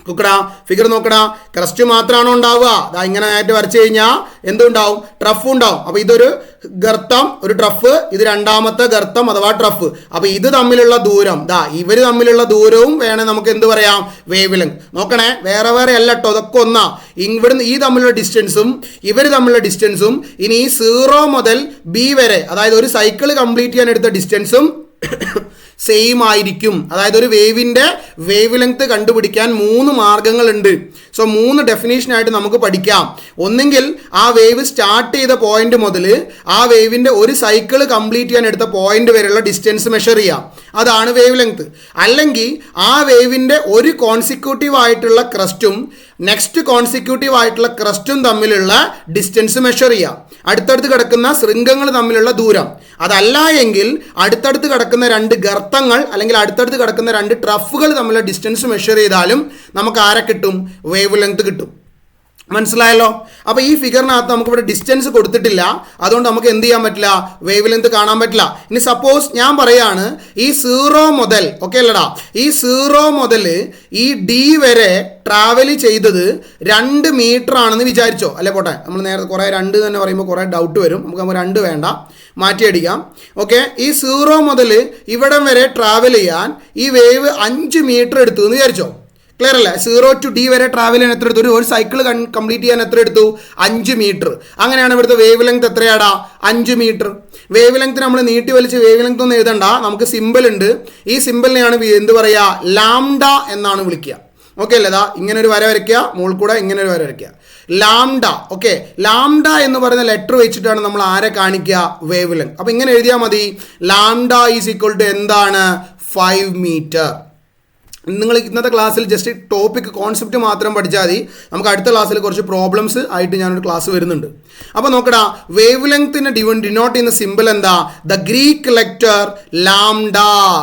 നോക്കടാ, ഫിഗർ നോക്കടാ, ക്രസ്റ്റ് മാത്രമാണോ ഉണ്ടാവുക? ഇങ്ങനെ ആയിട്ട് വരച്ചു കഴിഞ്ഞാൽ എന്തുണ്ടാവും? ട്രഫ് ഉണ്ടാവും. അപ്പോൾ ഇതൊരു ഗർത്തം, ഒരു ട്രഫ്, ഇത് രണ്ടാമത്തെ ഗർത്തം അഥവാ ട്രഫ്. അപ്പോൾ ഇത് തമ്മിലുള്ള ദൂരം, ഇവർ തമ്മിലുള്ള ദൂരവും വേണേൽ നമുക്ക് എന്ത് പറയാം? Wave length. നോക്കണേ, വേറെ അല്ല കേട്ടോ, ഇതൊക്കെ ഒന്നാ. ഇവിടുന്ന് ഈ തമ്മിലുള്ള ഡിസ്റ്റൻസും ഇവർ തമ്മിലുള്ള ഡിസ്റ്റൻസും ഇനി ഈ 0 മുതൽ B വരെ, അതായത് ഒരു സൈക്കിൾ കംപ്ലീറ്റ് ചെയ്യാൻ എടുത്ത ഡിസ്റ്റൻസും സെയിം ആയിരിക്കും. അതായത് ഒരു വേവിൻ്റെ വേവ് ലെങ്ത് കണ്ടുപിടിക്കാൻ 3 മാർഗങ്ങളുണ്ട്. സോ 3 ഡെഫിനേഷനായിട്ട് നമുക്ക് പഠിക്കാം. ഒന്നെങ്കിൽ ആ വേവ് സ്റ്റാർട്ട് ചെയ്ത പോയിന്റ് മുതൽ ആ വേവിൻ്റെ ഒരു സൈക്കിൾ കംപ്ലീറ്റ് ചെയ്യാൻ എടുത്ത പോയിന്റ് വരെയുള്ള ഡിസ്റ്റൻസ് മെഷർ ചെയ്യാം. അതാണ് വേവ് ലെങ്ത്. അല്ലെങ്കിൽ ആ വേവിൻ്റെ ഒരു കോൺസിക്യൂട്ടീവ് ആയിട്ടുള്ള ക്രസ്റ്റും നെക്സ്റ്റ് കോൺസിക്യൂട്ടീവ് ആയിട്ടുള്ള ക്രസ്റ്റും തമ്മിലുള്ള ഡിസ്റ്റൻസ് മെഷർ ചെയ്യാം. അടുത്തടുത്ത് കിടക്കുന്ന ശൃംഖങ്ങൾ തമ്മിലുള്ള ദൂരം. അതല്ല എങ്കിൽ അടുത്തടുത്ത് കിടക്കുന്ന 2 ഗർത്തങ്ങൾ അല്ലെങ്കിൽ അടുത്തടുത്ത് കിടക്കുന്ന 2 ട്രഫുകൾ തമ്മിലുള്ള ഡിസ്റ്റൻസ് മെഷർ ചെയ്താലും നമുക്ക് ആരെ കിട്ടും? വേവ് ലെങ്ത് കിട്ടും. മനസ്സിലായല്ലോ. അപ്പോൾ ഈ ഫിഗറിനകത്ത് നമുക്കിവിടെ ഡിസ്റ്റൻസ് കൊടുത്തിട്ടില്ല, അതുകൊണ്ട് നമുക്ക് എന്ത് ചെയ്യാൻ പറ്റില്ല, വേവ് ലെങ്ത് കാണാൻ പറ്റില്ല. ഇനി സപ്പോസ് ഞാൻ പറയാണ് ഈ 0 മുതൽ, ഓക്കെ അല്ലടാ, ഈ 0 മുതൽ ഈ D വരെ ട്രാവൽ ചെയ്തത് 2 മീറ്റർ ആണെന്ന് വിചാരിച്ചോ. അല്ലെ പോട്ടെ, നമ്മൾ നേരത്തെ കുറേ 2 തന്നെ പറയുമ്പോൾ കുറേ ഡൗട്ട് വരും, നമുക്ക് 2 വേണ്ട, മാറ്റിയടിക്കാം. ഓക്കെ, ഈ 0 മുതൽ ഇവിടം വരെ ട്രാവൽ ചെയ്യാൻ ഈ വേവ് 5 മീറ്റർ എടുത്തു എന്ന് വിചാരിച്ചോ. ക്ലിയർ അല്ലേ? 0 to D വരെ ട്രാവൽ ചെയ്യാൻ എത്ര എടുത്തു? ഒരു സൈക്കിൾ കംപ്ലീറ്റ് ചെയ്യാൻ എത്ര എടുത്തു? 5 മീറ്റർ. അങ്ങനെയാണ് ഇവിടുത്തെ വേവ് ലെങ്ത് എത്രയാടാ? 5 മീറ്റർ. വേവ് ലെങ്ത് നമ്മൾ നീട്ടി വലിച്ച് വേവ് ലെങ്ത് ഒന്നും എഴുതണ്ട, നമുക്ക് സിമ്പിൾ ഉണ്ട്. ഈ സിമ്പിളിനെയാണ് എന്ത് പറയുക, ലാംഡ എന്നാണ് വിളിക്കുക. ഓക്കെ അല്ലേ? ഇങ്ങനെ ഒരു വര വരയ്ക്കുക, മുകളിൽ കൂടെ ഇങ്ങനെ ഒരു വര വരയ്ക്കുക, ലാംഡ. ഓക്കെ, ലാംഡ എന്ന് പറയുന്ന ലെറ്റർ വെച്ചിട്ടാണ് നമ്മൾ ആരെ കാണിക്കുക, വേവ് ലെങ്ത്. അപ്പോൾ ഇങ്ങനെ എഴുതിയാൽ മതി, ലാംഡ ഈസ് ഈക്വൽ ടു എന്താണ്, 5 മീറ്റർ. നിങ്ങൾ ഇന്നത്തെ ക്ലാസ്സിൽ ജസ്റ്റ് ടോപ്പിക് കോൺസെപ്റ്റ് മാത്രം പഠിച്ചാൽ മതി. നമുക്ക് അടുത്ത ക്ലാസ്സിൽ കുറച്ച് പ്രോബ്ലംസ് ആയിട്ട് ഞാനൊരു ക്ലാസ് വരുന്നുണ്ട്. അപ്പോൾ നോക്കടാ, വേവ് ലെങ്ത്തിനെ ഡിനോട്ട് ചെയ്യുന്ന സിമ്പിൾ എന്താ, ദ ഗ്രീക്ക് ലെറ്റർ ലാംഡ.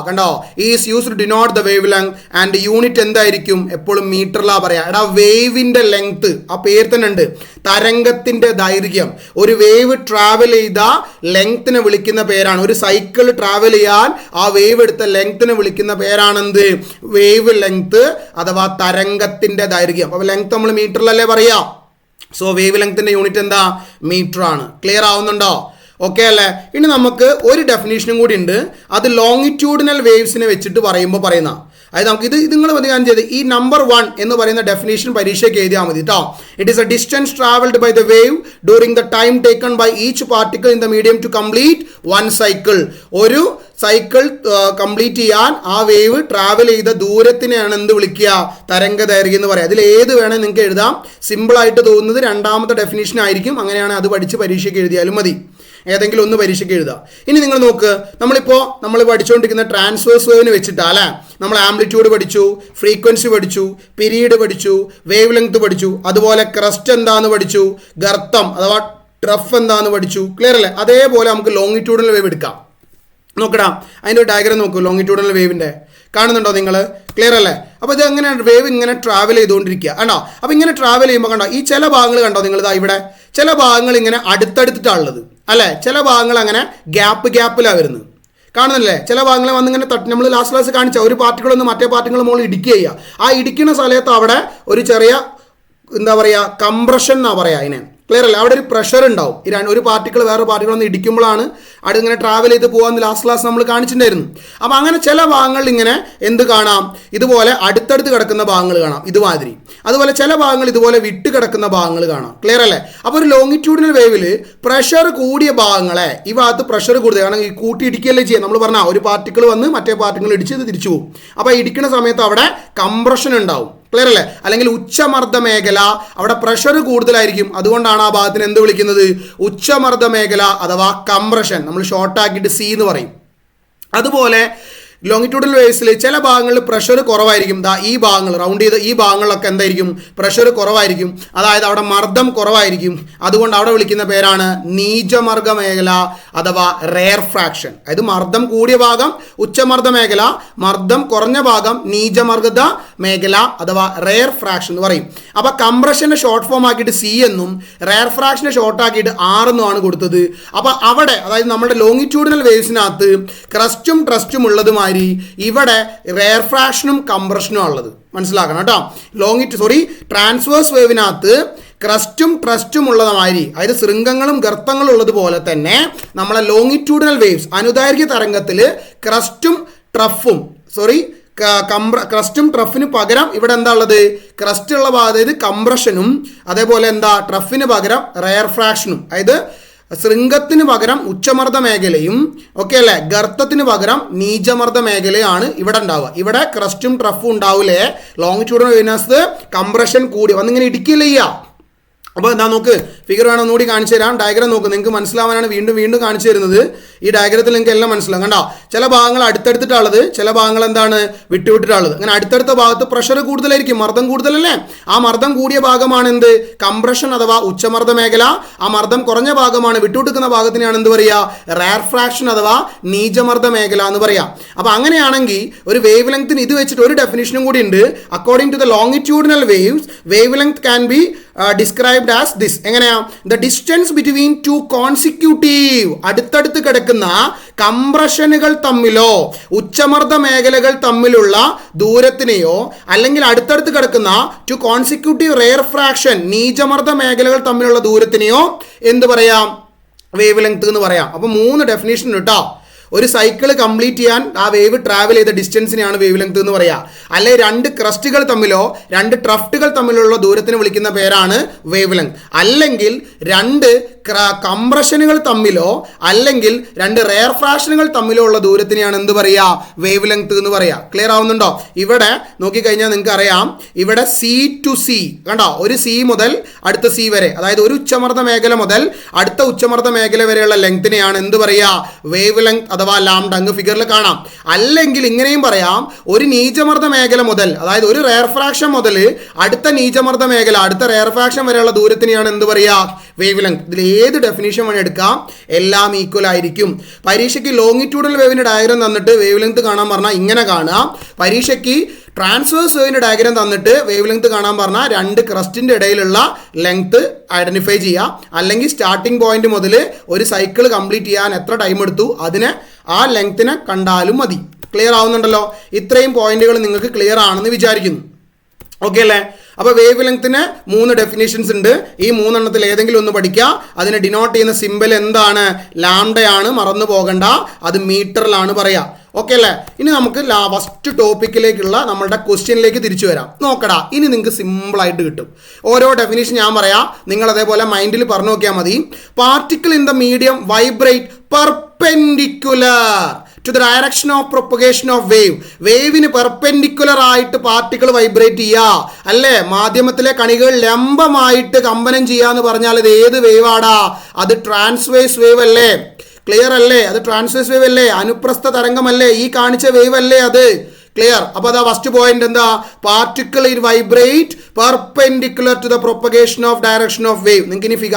കണ്ടോ, is use to denote the wave length and unit എന്തായിരിക്കും, എപ്പോഴും മീറ്ററിലാ പറയാ. എടാ, വേവിൻ്റെ ലെങ്ത് ആ പേര് തന്നെ ഉണ്ട്, തരംഗത്തിൻ്റെ ദൈർഘ്യം. ഒരു വേവ് ട്രാവൽ ചെയ്ത ലെങ്ത്തിനെ വിളിക്കുന്ന പേരാണ്, ഒരു സൈക്കിൾ ട്രാവൽ ചെയ്യാൻ ആ വേവ് എടുത്ത ലെങ്ത്തിനെ വിളിക്കുന്ന പേരാണെന്ത്, വേവ് ലെങ്ത് അഥവാ തരംഗത്തിന്റെ ദൈർഘ്യം. അപ്പോൾ ലെങ്ത് നമ്മൾ മീറ്ററിലല്ലേ പറയാ. സോ വേവ് ലെങ്ത്തിന്റെ യൂണിറ്റ് എന്താ, മീറ്റർ ആണ്. ക്ലിയർ ആവുന്നുണ്ടോ? ഓക്കെ അല്ലേ? ഇനി നമുക്ക് ഒരു ഡെഫിനേഷനും കൂടി ഉണ്ട്, അത് ലോങ്ങിറ്റ്യൂഡിനൽ വേവ്സിനെ വെച്ചിട്ട് പറയുമ്പോൾ പറയുന്ന, അതായത് നമുക്ക് ഇത് നിങ്ങൾ ഞാൻ ചെയ്ത് ഈ നമ്പർ 1 എന്ന് പറയുന്ന ഡെഫിനേഷൻ പരീക്ഷയ്ക്ക് എഴുതിയാൽ മതി കേട്ടോ. It is a distance travelled by the wave during the time taken by each particle in the medium to complete 1 cycle. ഒരു സൈക്കിൾ കംപ്ലീറ്റ് ചെയ്യാൻ ആ വേവ് ട്രാവൽ ചെയ്ത ദൂരത്തിനെയാണ് എന്ത് വിളിക്കുക, തരംഗ ദൈർഘ്യം എന്ന് പറയുക. അതിൽ ഏത് വേണേൽ നിങ്ങൾക്ക് എഴുതാം. സിമ്പിളായിട്ട് തോന്നുന്നത് രണ്ടാമത്തെ ഡെഫിനേഷൻ ആയിരിക്കും. അങ്ങനെയാണ് അത് പഠിച്ച് പരീക്ഷയ്ക്ക് എഴുതിയാലും മതി, ഏതെങ്കിലും ഒന്ന് പരീക്ഷയ്ക്ക് എഴുതാം. ഇനി നിങ്ങൾ നോക്ക്, നമ്മൾ പഠിച്ചുകൊണ്ടിരിക്കുന്ന ട്രാൻസ്വേഴ്സ് വേവിന് വെച്ചിട്ടാ അല്ലേ, നമ്മൾ ആംപ്ലിറ്റ്യൂഡ് പഠിച്ചു, ഫ്രീക്വൻസി പഠിച്ചു, പീരീഡ് പഠിച്ചു, വേവ് ലെങ്ത് പഠിച്ചു, അതുപോലെ ക്രസ്റ്റ് എന്താന്ന് പഠിച്ചു, ഗർത്തം അഥവാ ട്രഫ് എന്താന്ന് പഠിച്ചു. ക്ലിയർ അല്ലേ? അതേപോലെ നമുക്ക് ലോങ്ങിറ്റ്യൂഡിനൽ വേവ് എടുക്കാം. നോക്കടാ, അതിൻ്റെ ഒരു ഡയഗ്രാം നോക്കൂ, ലോങ്ങിറ്റ്യൂഡിനൽ വേവിൻ്റെ കാണുന്നുണ്ടോ നിങ്ങൾ? ക്ലിയർ അല്ലേ? അപ്പോൾ ഇത് എങ്ങനെയാണ്, വേവ് ഇങ്ങനെ ട്രാവൽ ചെയ്തുകൊണ്ടിരിക്കുക കണ്ടോ. അപ്പോൾ ഇങ്ങനെ ട്രാവൽ ചെയ്യുമ്പോൾ കണ്ടോ, ഈ ചില ഭാഗങ്ങൾ കണ്ടോ നിങ്ങൾ, ഇതാ ഇവിടെ ചില ഭാഗങ്ങൾ ഇങ്ങനെ അടുത്തടുത്തിട്ടാണുള്ളത് അല്ലേ, ചില ഭാഗങ്ങൾ അങ്ങനെ ഗ്യാപ്പിലാണ് വരുന്നത്, കാണുന്നില്ലേ? ചില ഭാഗങ്ങൾ വന്നിങ്ങനെ നമ്മൾ ലാസ്റ്റ് ക്ലാസ് കാണിച്ച ഒരു പാർട്ടികളൊന്ന് മറ്റേ പാർട്ടികൾ മുകളിൽ ഇടിക്കുക ചെയ്യുക. ആ ഇടിക്കുന്ന സ്ഥലത്ത് അവിടെ ഒരു ചെറിയ എന്താ പറയുക, കംപ്രഷൻ എന്നാ പറയുക അതിനെ. ക്ലിയർ അല്ല? അവിടെ ഒരു പ്രഷർ ഉണ്ടാവും. ഒരു പാർട്ടിക്കിൾ വേറെ പാർട്ടികളൊന്ന് ഇടിക്കുമ്പോഴാണ് അവിടെ ഇങ്ങനെ ട്രാവൽ ചെയ്ത് പോകാമെന്ന് ലാസ്റ്റ് ക്ലാസ് നമ്മൾ കാണിച്ചിട്ടുണ്ടായിരുന്നു. അപ്പോൾ അങ്ങനെ ചില ഭാഗങ്ങളിൽ ഇങ്ങനെ എന്ത് കാണാം, ഇതുപോലെ അടുത്തടുത്ത് കിടക്കുന്ന ഭാഗങ്ങൾ കാണാം ഇതുമാതിരി. അതുപോലെ ചില ഭാഗങ്ങൾ ഇതുപോലെ വിട്ട് കിടക്കുന്ന ഭാഗങ്ങൾ കാണാം. ക്ലിയർ അല്ലേ? അപ്പോൾ ഒരു ലോങ്ങിറ്റ്യൂഡിനൽ വേവിൽ പ്രഷർ കൂടിയ ഭാഗങ്ങളെ ഈ ഭാഗത്ത് പ്രഷർ കൂടുതൽ, കാരണം ഈ കൂട്ടി ഇടിക്കുകയല്ലേ ചെയ്യാം. നമ്മൾ പറഞ്ഞാൽ ഒരു പാർട്ടിക്കിൾ വന്ന് മറ്റേ പാർട്ടിക്കിൾ ഇടിച്ച് ഇത് തിരിച്ചു പോകും. അപ്പോൾ ഇടിക്കുന്ന സമയത്ത് അവിടെ കംപ്രഷൻ ഉണ്ടാവും. ക്ലിയർ അല്ലേ? അല്ലെങ്കിൽ ഉച്ചമർദ്ദ മേഖല, അവിടെ പ്രഷർ കൂടുതലായിരിക്കും. അതുകൊണ്ടാണ് ആ ഭാഗത്തിന് എന്ത് വിളിക്കുന്നത്, ഉച്ചമർദ്ദ മേഖല അഥവാ കംപ്രഷൻ. നമ്മൾ ഷോർട്ടാക്കിയിട്ട് സി എന്ന് പറയും. അതുപോലെ ലോങ്ങിറ്റ്യൂഡിനൽ വേവ്സിൽ ചില ഭാഗങ്ങളിൽ പ്രഷർ കുറവായിരിക്കും. ഈ ഭാഗങ്ങൾ റൗണ്ട് ചെയ്ത ഈ ഭാഗങ്ങളിലൊക്കെ എന്തായിരിക്കും, പ്രഷർ കുറവായിരിക്കും. അതായത് അവിടെ മർദ്ദം കുറവായിരിക്കും. അതുകൊണ്ട് അവിടെ വിളിക്കുന്ന പേരാണ് നീചമർദ്ദ മേഖല അഥവാ റെയർ ഫ്രാക്ഷൻ. അതായത് മർദ്ദം കൂടിയ ഭാഗം ഉച്ചമർദ്ദ മേഖല, മർദ്ദം കുറഞ്ഞ ഭാഗം നീചമർദ്ദ മേഖല അഥവാ റെയർ ഫ്രാക്ഷൻ എന്ന് പറയും. അപ്പോൾ കംപ്രഷൻ്റെ ഷോർട്ട് ഫോം ആക്കിയിട്ട് സി എന്നും റെയർ ഫ്രാക്ഷനെ ഷോർട്ട് ആക്കിയിട്ട് ആർ എന്നുമാണ് കൊടുത്തത്. അപ്പോൾ അവിടെ അതായത് നമ്മുടെ ലോങ്ങിറ്റ്യൂഡിനൽ വേവ്സിനകത്ത് ക്രസ്റ്റും ട്രസ്റ്റും ഉള്ളതുമായി ഇവിടെ റെയർ ഫ്രാക്ഷനും കംപ്രഷനും ഉള്ളത് മനസ്സിലാക്കണം കേട്ടോ. ട്രാൻസ്വേഴ്സ് വേവിനകത്ത് ക്രസ്റ്റും ട്രസ്റ്റും ഉള്ളതുമാതിരി, അതായത് ശൃംഗങ്ങളും ഗർത്തങ്ങളും ഉള്ളതുപോലെ തന്നെ നമ്മളെ ലോങ്ങിറ്റ്യൂഡിനൽ വേവ്സ് അനുദൈർഘ്യ തരംഗത്തിൽ ക്രസ്റ്റും ട്രഫിന് പകരം ഇവിടെ എന്താ ഉള്ളത്, ക്രസ്റ്റ് ഉള്ള അതായത് കംപ്രഷനും, അതേപോലെ എന്താ ട്രഫിന് പകരം റെയർ ഫ്രാക്ഷനും. അതായത് ശൃംഗത്തിന് പകരം ഉച്ചമർദ്ദ മേഖലയും ഓക്കെ അല്ലേ, ഗർത്തത്തിന് പകരം നീചമർദ്ദ മേഖലയാണ് ഇവിടെ ഉണ്ടാവുക. ഇവിടെ ക്രസ്റ്റും ട്രഫും ഉണ്ടാവില്ലേ. ലോങ്ങിറ്റ്യൂഡിനൽ വേവ്സിനകത്ത് കംപ്രഷൻ കൂടി വന്നിങ്ങനെ ഇടിക്കില്ല ചെയ്യുക. അപ്പോൾ എന്താ നോക്ക്, ഫിഗർ വേണം ഒന്നുകൂടി കാണിച്ചു തരാം. ഡയഗ്രാം നോക്ക്, നിങ്ങൾക്ക് മനസ്സിലാവാനാണ് വീണ്ടും കാണിച്ചു തരുന്നത്. ഈ ഡയഗ്രത്തിൽ നിങ്ങൾക്ക് എല്ലാം മനസ്സിലാവും. കണ്ടോ, ചില ഭാഗങ്ങൾ അടുത്തടുത്തിട്ടുള്ളത്, ചില ഭാഗങ്ങൾ എന്താണ് വിട്ടുവിട്ടിട്ടുള്ളത്. അങ്ങനെ അടുത്തടുത്ത ഭാഗത്ത് പ്രഷർ കൂടുതലായിരിക്കും, മർദ്ദം കൂടുതലല്ലേ. ആ മർദ്ദം കൂടിയ ഭാഗമാണ് എന്ത്, കംപ്രഷൻ അഥവാ ഉച്ചമർദ്ദ മേഖല. ആ മർദ്ദം കുറഞ്ഞ ഭാഗമാണ് വിട്ടുവിട്ടുക്കുന്ന ഭാഗത്തിനാണ് എന്ത് പറയുക, റെയർ ഫ്രാക്ഷൻ അഥവാ നീചമർദ്ദ മേഖല എന്ന് പറയാം. അപ്പോൾ അങ്ങനെയാണെങ്കിൽ ഒരു വേവ് ലെങ്ത്തിന് ഇത് വെച്ചിട്ട് ഒരു ഡെഫിനിഷനും കൂടി ഉണ്ട്. According to the longitudinal waves, wavelength can be described as this. എങ്ങനെയാ? The distance between two consecutive, അടുത്തടുത്ത് കിടക്കുന്ന കംപ്രഷനുകൾ തമ്മിലോ ഉച്ചമർദ്ദ മേഖലകൾ തമ്മിലുള്ള ദൂരത്തിനെയോ അല്ലെങ്കിൽ അടുത്തടുത്ത് കിടക്കുന്ന ടു കോൺസിക്യൂട്ടീവ് റെയർ ഫ്രാക്ഷൻ നീചമർദ്ദ മേഖലകൾ തമ്മിലുള്ള ദൂരത്തിനെയോ എന്ത് പറയാം? വേവ് ലെങ്ത് എന്ന് പറയാം. അപ്പോൾ 3 ഡെഫിനേഷൻ കേട്ടോ. ഒരു സൈക്കിൾ കംപ്ലീറ്റ് ചെയ്യാൻ ആ വേവ് ട്രാവൽ ചെയ്ത ഡിസ്റ്റൻസിനെയാണ് വേവ് ലെങ്ത് എന്ന് പറയുക. അല്ലെങ്കിൽ 2 ക്രസ്റ്റുകൾ തമ്മിലോ 2 ട്രഫ്റ്റുകൾ തമ്മിലുള്ള ദൂരത്തിന് വിളിക്കുന്ന പേരാണ് വേവ് ലെങ്ത്. അല്ലെങ്കിൽ 2 കംപ്രഷനുകൾ തമ്മിലോ അല്ലെങ്കിൽ 2 റെയർ ഫ്രാക്ഷനുകൾ തമ്മിലോ ഉള്ള ദൂരത്തിനെയാണ് എന്ത് പറയുക? വേവ് ലെങ്ത് എന്ന് പറയുക. ക്ലിയർ ആവുന്നുണ്ടോ? ഇവിടെ നോക്കിക്കഴിഞ്ഞാൽ നിങ്ങൾക്ക് അറിയാം, ഇവിടെ സി ടു സി കണ്ടോ, ഒരു സി മുതൽ അടുത്ത സി വരെ, അതായത് ഒരു ഉച്ചമർദ്ദ മേഖല മുതൽ അടുത്ത ഉച്ചമർദ്ദ മേഖല വരെയുള്ള ലെങ്തിനെയാണ് എന്ത് പറയുക? വേവ് ലെങ്ത് അഥവാ ലാംഡ. അങ്ങ് ഫിഗറിൽ കാണാം. അല്ലെങ്കിൽ ഇങ്ങനെയും പറയാം, ഒരു നീചമർദ്ദ മേഖല മുതൽ, അതായത് ഒരു റെയർ ഫ്രാക്ഷൻ മുതൽ അടുത്ത നീചമർദ്ദ മേഖല അടുത്ത റെയർ ഫ്രാക്ഷൻ വരെയുള്ള ദൂരത്തിനെയാണ് എന്ത് പറയുക? Wave length. ഇതിൽ ഏത് ഡെഫിനേഷൻ വേണം എടുക്കാം, എല്ലാം ഈക്വൽ ആയിരിക്കും. പരീക്ഷയ്ക്ക് ലോങ്ങിറ്റ്യൂഡൽ വേവിൻ്റെ ഡയഗ്രം തന്നിട്ട് വേവ് ലെങ്ത് കാണാൻ പറഞ്ഞാൽ ഇങ്ങനെ കാണാം. പരീക്ഷയ്ക്ക് ട്രാൻസ്വേഴ്സ് വേവിൻ്റെ ഡയഗ്രം തന്നിട്ട് വേവ് ലെങ്ത് കാണാൻ പറഞ്ഞാൽ 2 ക്രസ്റ്റിൻ്റെ ഇടയിലുള്ള ലെങ്ത് ഐഡൻറ്റിഫൈ ചെയ്യുക. അല്ലെങ്കിൽ സ്റ്റാർട്ടിംഗ് പോയിന്റ് മുതൽ ഒരു സൈക്കിൾ കംപ്ലീറ്റ് ചെയ്യാൻ എത്ര ടൈം എടുത്തു അതിനെ ആ ലെങ്ത്തിനെ കണ്ടാലും മതി. ക്ലിയർ ആവുന്നുണ്ടല്ലോ? ഇത്രയും പോയിന്റുകൾ നിങ്ങൾക്ക് ക്ലിയർ ആണെന്ന് വിചാരിക്കുന്നു. ഓക്കെ അല്ലേ? അപ്പോൾ വേവ് ലെങ്ത്തിന് 3 ഡെഫിനേഷൻസ് ഉണ്ട്. ഈ 3 എണ്ണത്തിൽ ഏതെങ്കിലും ഒന്ന് പഠിക്കുക. അതിനെ ഡിനോട്ട് ചെയ്യുന്ന സിമ്പൽ എന്താണ്? ലാംഡയാണ്, മറന്നു പോകണ്ട. അത് മീറ്ററിലാണ് പറയുക. ഓക്കെ അല്ലേ? ഇനി നമുക്ക് ഫസ്റ്റ് ടോപ്പിക്കിലേക്കുള്ള നമ്മളുടെ ക്വസ്റ്റ്യനിലേക്ക് തിരിച്ചു വരാം. നോക്കടാ, ഇനി നിങ്ങൾക്ക് സിമ്പിളായിട്ട് കിട്ടും. ഓരോ ഡെഫിനേഷൻ ഞാൻ പറയാം, നിങ്ങൾ അതേപോലെ മൈൻഡിൽ പറഞ്ഞു നോക്കിയാൽ മതി. Particle in the medium vibrate perpendicular to the direction of propagation of wave. വേവിന് പെർപെൻഡിക്കുലർ ആയിട്ട് പാർട്ടിക്കിൾ വൈബ്രേറ്റ് ചെയ്യുക അല്ലേ? മാധ്യമത്തിലെ കണികൾ ലംബമായിട്ട് കമ്പനം ചെയ്യുക എന്ന് പറഞ്ഞാൽ ഇത് ഏത് വേവാടാ? അത് ട്രാൻസ്വേഴ്സ് വേവ് അല്ലേ? ക്ലിയർ അല്ലേ? അത് ട്രാൻസ്വേഴ്സ് വേവ് അല്ലേ? അനുപ്രസ്ഥ തരംഗമല്ലേ? ഈ കാണിച്ച വേവ് അല്ലേ അത്? ക്ലിയർ? അപ്പോൾ അതാ ഫസ്റ്റ് പോയിന്റ് എന്താ? Particle in vibrate perpendicular to the propagation of direction of wave. നിങ്ങൾക്ക് ഇനി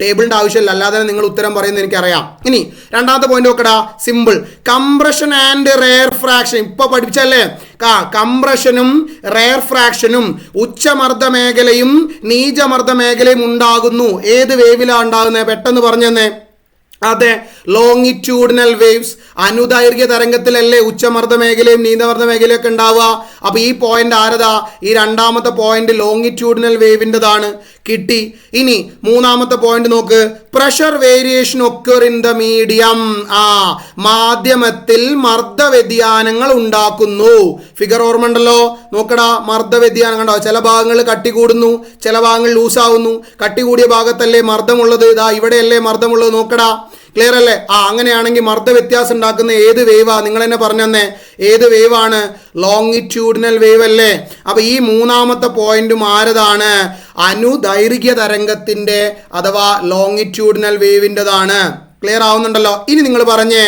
ടേബിളിന്റെ ആവശ്യമില്ല, അല്ലാതെ നിങ്ങൾ ഉത്തരം പറയുന്നത് എനിക്കറിയാം. ഇനി രണ്ടാമത്തെ പോയിന്റ് നോക്കടാ, simple. Compression and rare fraction ഇപ്പൊ പഠിപ്പിച്ചല്ലേ? കംപ്രഷനും റെയർ ഫ്രാക്ഷനും ഉച്ചമർദ്ദ മേഖലയും നീചമർദ്ദ മേഖലയും ഉണ്ടാകുന്നു. ഏത് വേവിലാണ് ഉണ്ടാകുന്നത്? പെട്ടെന്ന് പറഞ്ഞെന്നേ. അതെ, ലോങ്ങിറ്റ്യൂഡിനൽ വേവ്സ്. അനുദൈർഘ്യ തരംഗത്തിലല്ലേ ഉച്ചമർദ്ദ മേഖലയും നീചമർദ്ദ മേഖലയും ഒക്കെ ഉണ്ടാവുക. അപ്പോൾ ഈ പോയിന്റ് ആരതാ? ഈ രണ്ടാമത്തെ പോയിന്റ് ലോങ്ങിറ്റ്യൂഡിനൽ വേവിൻ്റെതാണ്. കിട്ടി. ഇനി മൂന്നാമത്തെ പോയിന്റ് നോക്ക്. Pressure variation occur in the medium. മാധ്യമത്തിൽ മർദ്ദ വ്യതിയാനങ്ങൾ ഉണ്ടാക്കുന്നു. ഫിഗർ ഓർമ്മ ഉണ്ടല്ലോ? നോക്കടാ, മർദ്ദ വ്യതിയാനം കണ്ടോ? ചില ഭാഗങ്ങൾ കട്ടി കൂടുന്നു, ചില ഭാഗങ്ങൾ ലൂസാവുന്നു. കട്ടി കൂടിയ ഭാഗത്തല്ലേ മർദ്ദമുള്ളത്? ഇതാ ഇവിടെയല്ലേ മർദ്ദമുള്ളത്? നോക്കടാ. ക്ലിയർ അല്ലേ? അങ്ങനെയാണെങ്കിൽ മർദ്ദ വ്യത്യാസം ഉണ്ടാക്കുന്ന ഏത് വേവാ? നിങ്ങൾ തന്നെ പറഞ്ഞെന്നേ. ഏത് വേവാണ്? ലോങ്ങിറ്റ്യൂഡിനൽ വേവ് അല്ലേ? അപ്പൊ ഈ മൂന്നാമത്തെ പോയിന്റും ആരതാണ്? അനുദൈർഘ്യ തരംഗത്തിന്റെ അഥവാ ലോങ്ങിറ്റ്യൂഡിനൽ വേവിൻ്റെതാണ്. ക്ലിയർ ആവുന്നുണ്ടല്ലോ? ഇനി നിങ്ങൾ പറഞ്ഞേ,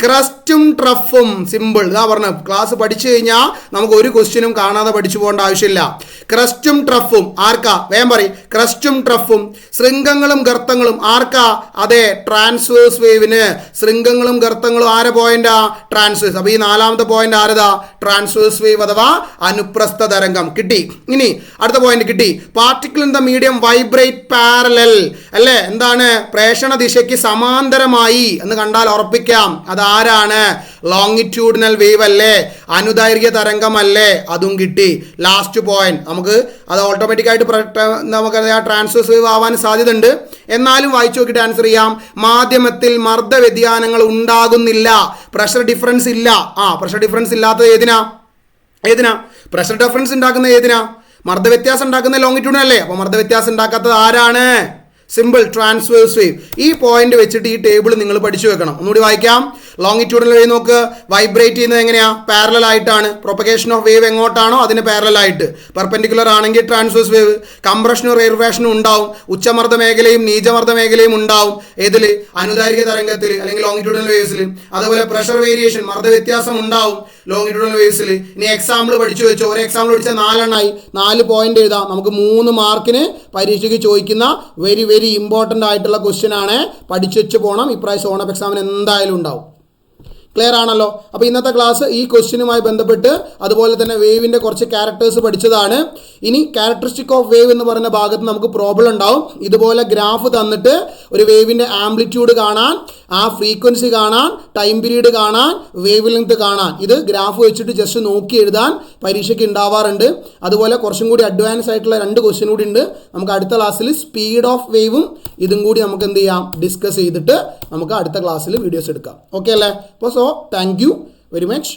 ക്രസ്റ്റും ട്രഫും. സിമ്പിൾ. ഇതാ പറഞ്ഞു, ക്ലാസ് പഠിച്ചു കഴിഞ്ഞാൽ നമുക്ക് ഒരു ക്വസ്റ്റ്യനും കാണാതെ പഠിച്ചു പോകേണ്ട ആവശ്യമില്ല. ക്രസ്റ്റും ട്രഫും ആർക്കാ? വേഗം പറയും. ക്രസ്റ്റും ട്രഫും. ശൃംഗങ്ങളും ഗർത്തങ്ങളും ആർക്കാ? അതെ, ട്രാൻസ്വേഴ്സ് വേവിന്. ശൃംഗങ്ങളും ഗർത്തങ്ങളും ആരെ പോയിന്റാ? ട്രാൻസ്വേഴ്സ്. അപ്പൊ ഈ നാലാമത്തെ പോയിന്റ് ആരതാ? ട്രാൻസ്വേഴ്സ് വേവ് അഥവാ അനുപ്രസ്ഥ തരംഗം. കിട്ടി. ഇനി അടുത്ത പോയിന്റ് കിട്ടി. Particle in the medium vibrate parallel അല്ലേ? എന്താണ്? പ്രേഷണ ദിശയ്ക്ക് സമാന്തരമായി എന്ന് കണ്ടാൽ ഉറപ്പിക്കാം. ആരാണ്? ലോങ്ങിറ്റ്യൂഡിനൽ വേവ് അല്ലേ? അനുദൈർഘ്യ തരംഗമല്ലേ? അതും കിട്ടി. ലാസ്റ്റ് പോയിന്റ് നമുക്ക് അത് ഓട്ടോമാറ്റിക്കായിട്ട് നമുക്ക് ട്രാൻസ്വേഴ്സ് വേവ് ആവാൻ സാധ്യത ഉണ്ട്. എന്നാലും വായിച്ചു നോക്കിയിട്ട് ആൻസർ ചെയ്യാം. മാധ്യമത്തിൽ മർദ്ദ വ്യതിയാനങ്ങൾ ഉണ്ടാകുന്നില്ല, പ്രഷർ ഡിഫറൻസ് ഇല്ല. പ്രഷർ ഡിഫറൻസ് ഇല്ലാത്തത് ഏതിനാ? പ്രഷർ ഡിഫറൻസ് ഉണ്ടാക്കുന്ന ഏതിനാ? മർദ്ദ വ്യത്യാസം ഉണ്ടാക്കുന്ന ലോങ്ങിറ്റ്യൂഡിനൽ അല്ലേ? അപ്പോൾ മർദ്ദ വ്യത്യാസം ഉണ്ടാക്കാത്തത് ആരാണ്? Simple, transverse wave. ഈ പോയിന്റ് വെച്ചിട്ട് ഈ ടേബിൾ നിങ്ങൾ പഠിച്ചു വെക്കണം. ഒന്നുകൂടി വായിക്കാം. ലോങ്ങിറ്റ്യൂഡിനൽ വേവ് നോക്ക്. വൈബ്രേറ്റ് ചെയ്യുന്നത് എങ്ങനെയാ? പാരലൽ ആയിട്ടാണ്. പ്രൊപ്പഗേഷൻ ഓഫ് വേവ് എങ്ങോട്ടാണോ അതിന് പാരലൽ ആയിട്ട്. പെർപെൻഡിക്കുലർ ആണെങ്കിൽ ട്രാൻസ്വേഴ്സ് വേവ്. കംപ്രഷനും റെയർവേഷനും ഉണ്ടാവും. ഉച്ചമർദ്ദ മേഖലയും നീചമർദ്ദ മേഖലയും ഉണ്ടാവും. ഏതിൽ? അനുദൈർഘ്യ തരംഗത്തിൽ അല്ലെങ്കിൽ ലോങ്ങിറ്റ്യൂഡിനൽ വേവ്സിൽ. അതുപോലെ പ്രഷർ വേരിയേഷൻ, മർദ്ദ വ്യത്യാസം ഉണ്ടാവും ലോങ്ങിറ്റ്യൂഡിനൽ വേവ്സിൽ. ഇനി എക്സാമ്പിൾ പഠിച്ചു വെച്ചോ. ഒരു എക്സാമ്പിൾ പഠിച്ചാൽ 4 എണ്ണമായി. 4 പോയിന്റ് എഴുതാം. നമുക്ക് 3 മാർക്കിന് പരീക്ഷയ്ക്ക് ചോദിക്കുന്ന വെരി വെരി ഇമ്പോർട്ടൻ്റ് ആയിട്ടുള്ള ക്വസ്റ്റ്യൻ ആണ്. പഠിച്ചു വെച്ച് പോകണം. ഇപ്രാവശ്യം ഓണപ്പ് എക്സാമിന് എന്തായാലും ഉണ്ടാവും. ക്ലിയർ ആണല്ലോ. അപ്പോൾ ഇന്നത്തെ ക്ലാസ് ഈ ക്വസ്റ്റ്യനുമായി ബന്ധപ്പെട്ട് അതുപോലെ തന്നെ വേവിൻ്റെ കുറച്ച് ക്യാരക്ടേഴ്സ് പഠിച്ചതാണ്. ഇനി ക്യാരക്ടറിസ്റ്റിക് ഓഫ് വേവ് എന്ന് പറയുന്ന ഭാഗത്ത് നമുക്ക് പ്രോബ്ലം ഉണ്ടാവും. ഇതുപോലെ ഗ്രാഫ് തന്നിട്ട് ഒരു വേവിൻ്റെ ആംപ്ലിറ്റ്യൂഡ് കാണാൻ, ആ ഫ്രീക്വൻസി കാണാൻ, ടൈം പീരീഡ് കാണാൻ, വേവ് ലെങ്ത് കാണാൻ, ഇത് ഗ്രാഫ് വെച്ചിട്ട് ജസ്റ്റ് നോക്കി എഴുതാൻ പരീക്ഷയ്ക്ക് ഉണ്ടാവാറുണ്ട്. അതുപോലെ കുറച്ചും കൂടി അഡ്വാൻസ് ആയിട്ടുള്ള 2 ക്വസ്റ്റ്യൻ കൂടി ഉണ്ട്. നമുക്ക് അടുത്ത ക്ലാസ്സിൽ സ്പീഡ് ഓഫ് വേവും ഇതും കൂടി നമുക്ക് എന്ത് ചെയ്യാം, ഡിസ്കസ് ചെയ്തിട്ട് നമുക്ക് അടുത്ത ക്ലാസ്സിൽ വീഡിയോസ് എടുക്കാം. ഓക്കെ അല്ലേ? അപ്പോൾ താങ്ക് യു വെരി മച്ച്.